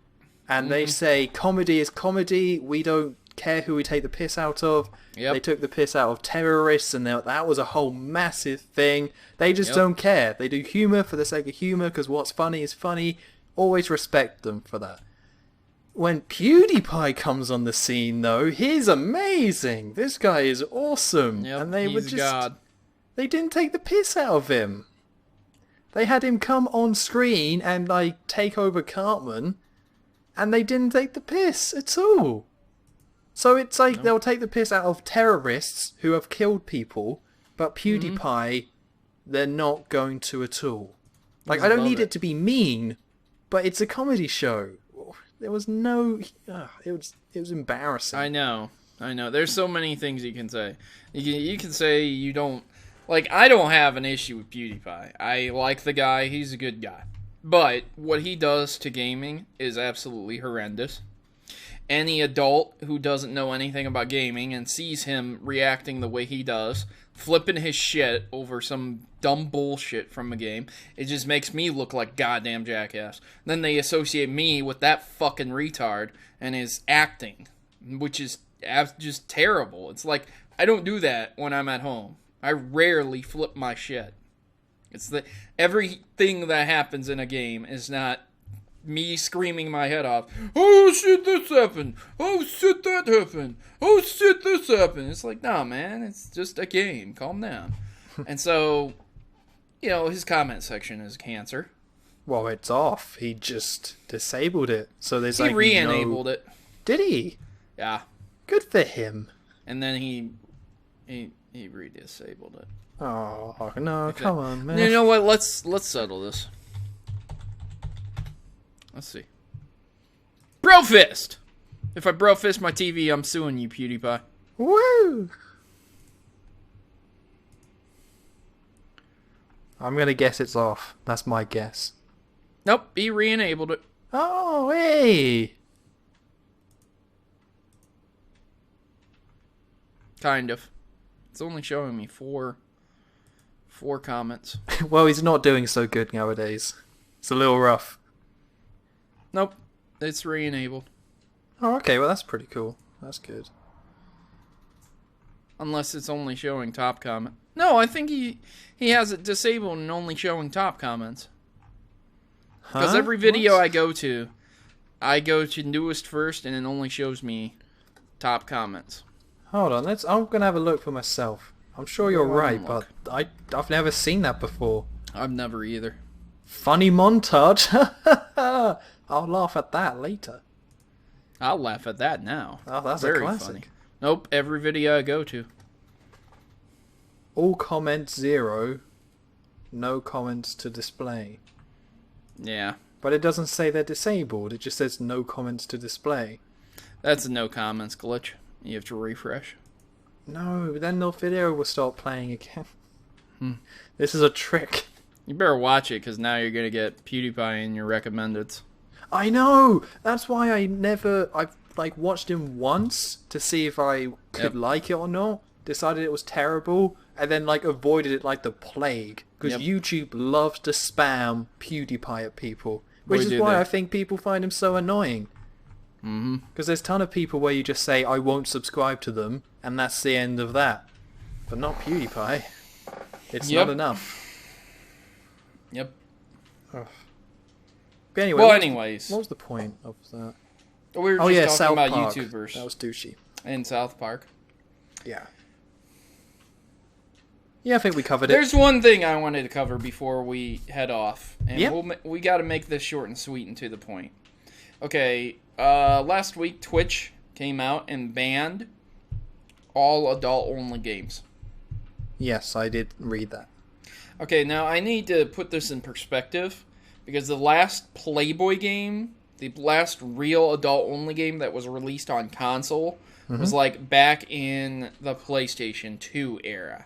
And they say, comedy is comedy, we don't care who we take the piss out of. Yep. They took the piss out of terrorists, and that was a whole massive thing. They just don't care. They do humour for the sake of humour, because what's funny is funny. Always respect them for that. When PewDiePie comes on the scene, though, he's amazing. This guy is awesome. Yep, and they he's were just... God. They didn't take the piss out of him. They had him come on screen and, like, take over Cartman, and they didn't take the piss at all. So it's like they'll take the piss out of terrorists who have killed people, but PewDiePie, they're not going to at all. Like, I don't need it to be mean, but it's a comedy show. There was no... it was embarrassing. I know. There's so many things you can say. You can say you don't... Like, I don't have an issue with PewDiePie. I like the guy. He's a good guy. But what he does to gaming is absolutely horrendous. Any adult who doesn't know anything about gaming and sees him reacting the way he does, flipping his shit over some dumb bullshit from a game, it just makes me look like goddamn jackass. Then they associate me with that fucking retard and his acting, which is just terrible. It's like, I don't do that when I'm at home. I rarely flip my shit. It's that everything that happens in a game is not me screaming my head off. Oh shit, this happened. Oh shit, that happened. Oh shit, this happened. It's like, nah, man, it's just a game. Calm down. And so, his comment section is cancer. Well, it's off. He just disabled it. So there's He re-enabled it. Did he? Yeah. Good for him. And then he re-disabled it. Oh no! Come on, man. You know what? Let's settle this. Let's see. Bro fist. If I bro fist my TV, I'm suing you, PewDiePie. Woo! I'm gonna guess it's off. That's my guess. Nope, he re-enabled it. Oh, hey! Kind of. It's only showing me four comments. Well, he's not doing so good nowadays. It's a little rough. Nope, it's re-enabled. Oh, okay. Well, that's pretty cool. That's good. Unless it's only showing top comment. No, I think he has it disabled and only showing top comments. Because every video I go to newest first, and it only shows me top comments. Hold on, I'm gonna have a look for myself. I'm sure you're right, but I've never seen that before. I've never either. Funny montage. I'll laugh at that later. I'll laugh at that now. Oh, that's very a classic. funny. Nope, every video I go to. All comments 0. No comments to display. Yeah. But it doesn't say they're disabled. It just says no comments to display. That's a no comments glitch. You have to refresh. No, then the video will start playing again. This is a trick. You better watch it, because now you're going to get PewDiePie in your recommendeds. I know! That's why I've watched him once to see if I could like it or not. Decided it was terrible, and then avoided it like the plague. Because YouTube loves to spam PewDiePie at people. Which is why I think people find him so annoying. Because there's a ton of people where you just say, I won't subscribe to them, and that's the end of that. But not PewDiePie. It's not enough. Yep. Ugh. But anyway, anyways. What was the point of that? We were just talking South about Park. YouTubers. That was douchey. In South Park. Yeah. Yeah, I think we covered it. There's one thing I wanted to cover before we head off. And we got to make this short and sweet and to the point. Okay, last week Twitch came out and banned all adult-only games. Yes, I did read that. Okay, now I need to put this in perspective, because the last Playboy game, the last real adult-only game that was released on console, was back in the PlayStation 2 era.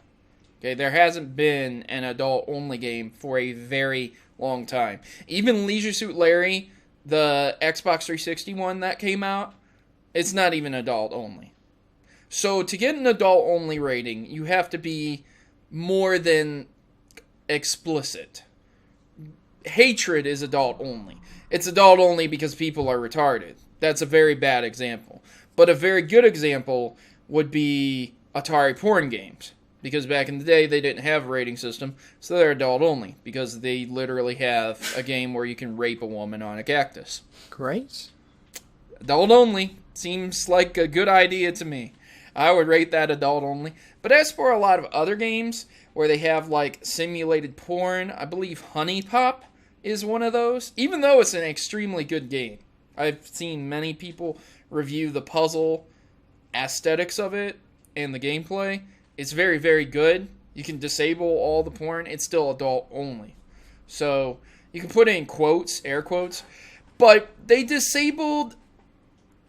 Okay, there hasn't been an adult-only game for a very long time. Even Leisure Suit Larry, the Xbox 360 one that came out, it's not even adult-only. So to get an adult-only rating, you have to be more than explicit. Hatred is adult-only. It's adult-only because people are retarded. That's a very bad example. But a very good example would be Atari porn games. Because back in the day, they didn't have a rating system, so they're adult-only. Because they literally have a game where you can rape a woman on a cactus. Great. Adult-only seems like a good idea to me. I would rate that adult-only. But as for a lot of other games where they have, simulated porn, I believe Honey Pop is one of those. Even though it's an extremely good game. I've seen many people review the puzzle aesthetics of it and the gameplay. It's very, very good. You can disable all the porn. It's still adult only. So you can put in quotes, air quotes. But they disabled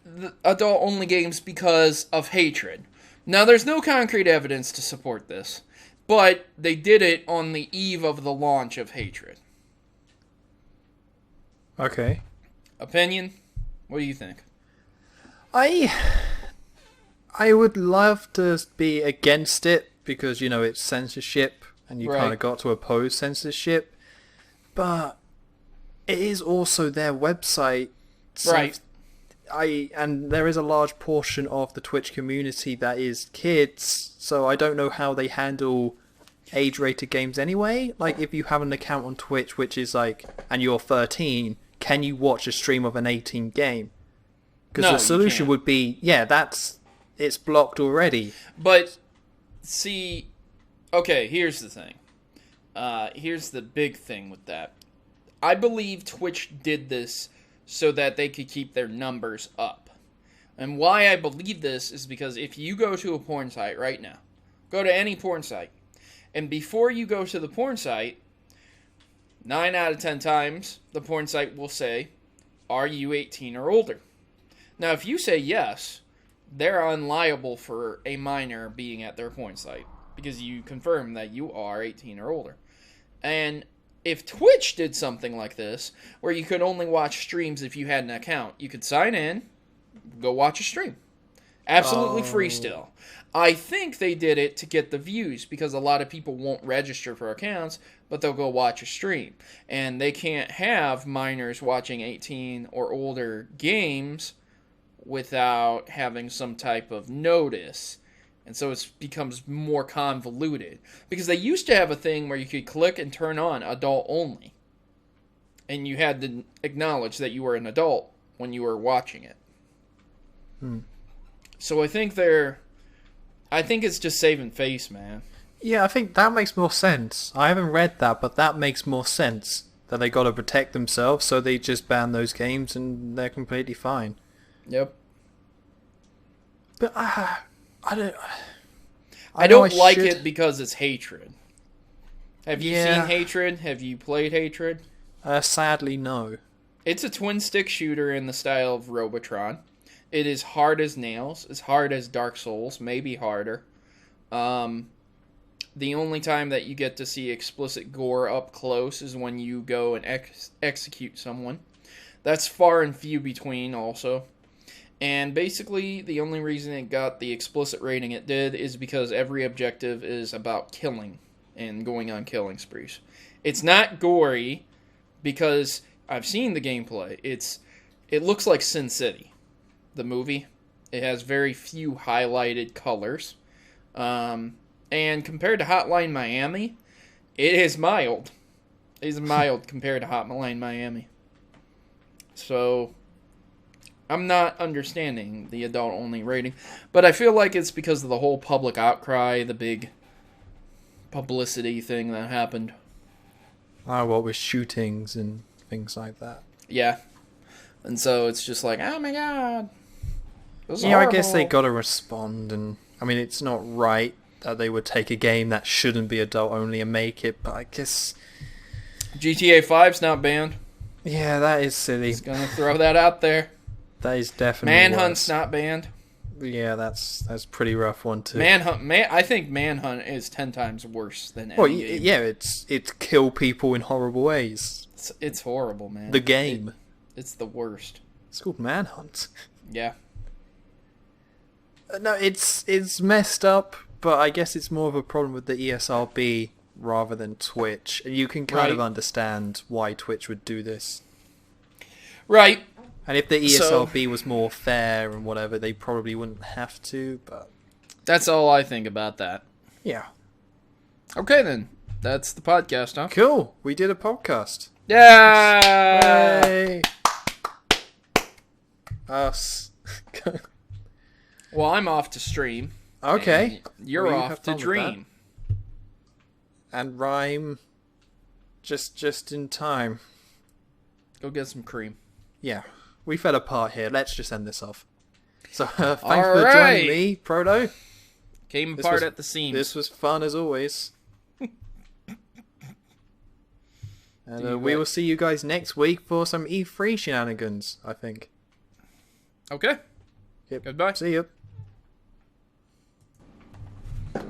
the adult only games because of hatred. Now there's no concrete evidence to support this. But they did it on the eve of the launch of hatred. Okay. Opinion? What do you think? I would love to be against it because, it's censorship and you kind of got to oppose censorship. But it is also their website. So right. And there is a large portion of the Twitch community that is kids, so I don't know how they handle age-rated games anyway. If you have an account on Twitch which is and you're 13, can you watch a stream of an 18 game? Because No, the you solution can't. would be, it's blocked already. But, see, okay, here's the thing. Here's the big thing with that. I believe Twitch did this so that they could keep their numbers up. And why I believe this is because if you go to a porn site right now, go to any porn site, and before you go to the porn site, 9 out of 10 times, the porn site will say, are you 18 or older? Now, if you say yes, they're unliable for a minor being at their porn site because you confirm that you are 18 or older. And if Twitch did something like this, where you could only watch streams if you had an account, you could sign in, go watch a stream. Absolutely free still. I think they did it to get the views because a lot of people won't register for accounts, but they'll go watch a stream. And they can't have minors watching 18 or older games without having some type of notice. And so it becomes more convoluted. Because they used to have a thing where you could click and turn on adult only. And you had to acknowledge that you were an adult when you were watching it. So I think it's just saving face, man. Yeah, I think that makes more sense. I haven't read that, but that makes more sense. That they got to protect themselves, so they just ban those games and they're completely fine. Yep. But I don't. I don't like it because it's Hatred. Have you Yeah. seen Hatred? Have you played Hatred? Sadly, no. It's a twin stick shooter in the style of Robotron. It is hard as nails, as hard as Dark Souls, maybe harder. The only time that you get to see explicit gore up close is when you go and execute someone. That's far and few between also. And basically, the only reason it got the explicit rating it did is because every objective is about killing and going on killing sprees. It's not gory because I've seen the gameplay. It looks like Sin City, the movie. It has very few highlighted colors. And compared to Hotline Miami, it is mild. It is mild compared to Hotline Miami. So I'm not understanding the adult-only rating. But I feel like it's because of the whole public outcry, the big publicity thing that happened. What with shootings and things like that. Yeah. And so it's just like, oh my god. This is Yeah, I guess they horrible. gotta respond, and I mean, it's not right that they would take a game that shouldn't be adult-only and make it, but I guess... GTA 5's not banned. Yeah, that is silly. Just gonna throw that out there. That is definitely Manhunt's worse. not banned. Yeah, that's a pretty rough one too. I think Manhunt is 10 times worse than any Well, game. yeah, it's kill people in horrible ways. It's horrible, man. The game. It's the worst. It's called Manhunt. Yeah. No, it's messed up, but I guess it's more of a problem with the ESRB rather than Twitch. And you can kind of Right. understand why Twitch would do this. Right. And if the ESRB was more fair and whatever, they probably wouldn't have to, but... That's all I think about that. Yeah. Okay, then. That's the podcast, huh? Cool. We did a podcast. Yeah. Yay! Us. Well, I'm off to stream. Okay. and You're Well, you off have to fun with dream. And rhyme just in time. Go get some cream. Yeah. We fell apart here. Let's just end this off. So, thanks for Alright. joining me, Proto. Came This apart was- at the seams. This was fun as always. And we will see you guys next week for some E3 shenanigans, I think. Okay. Yep. Goodbye. See you.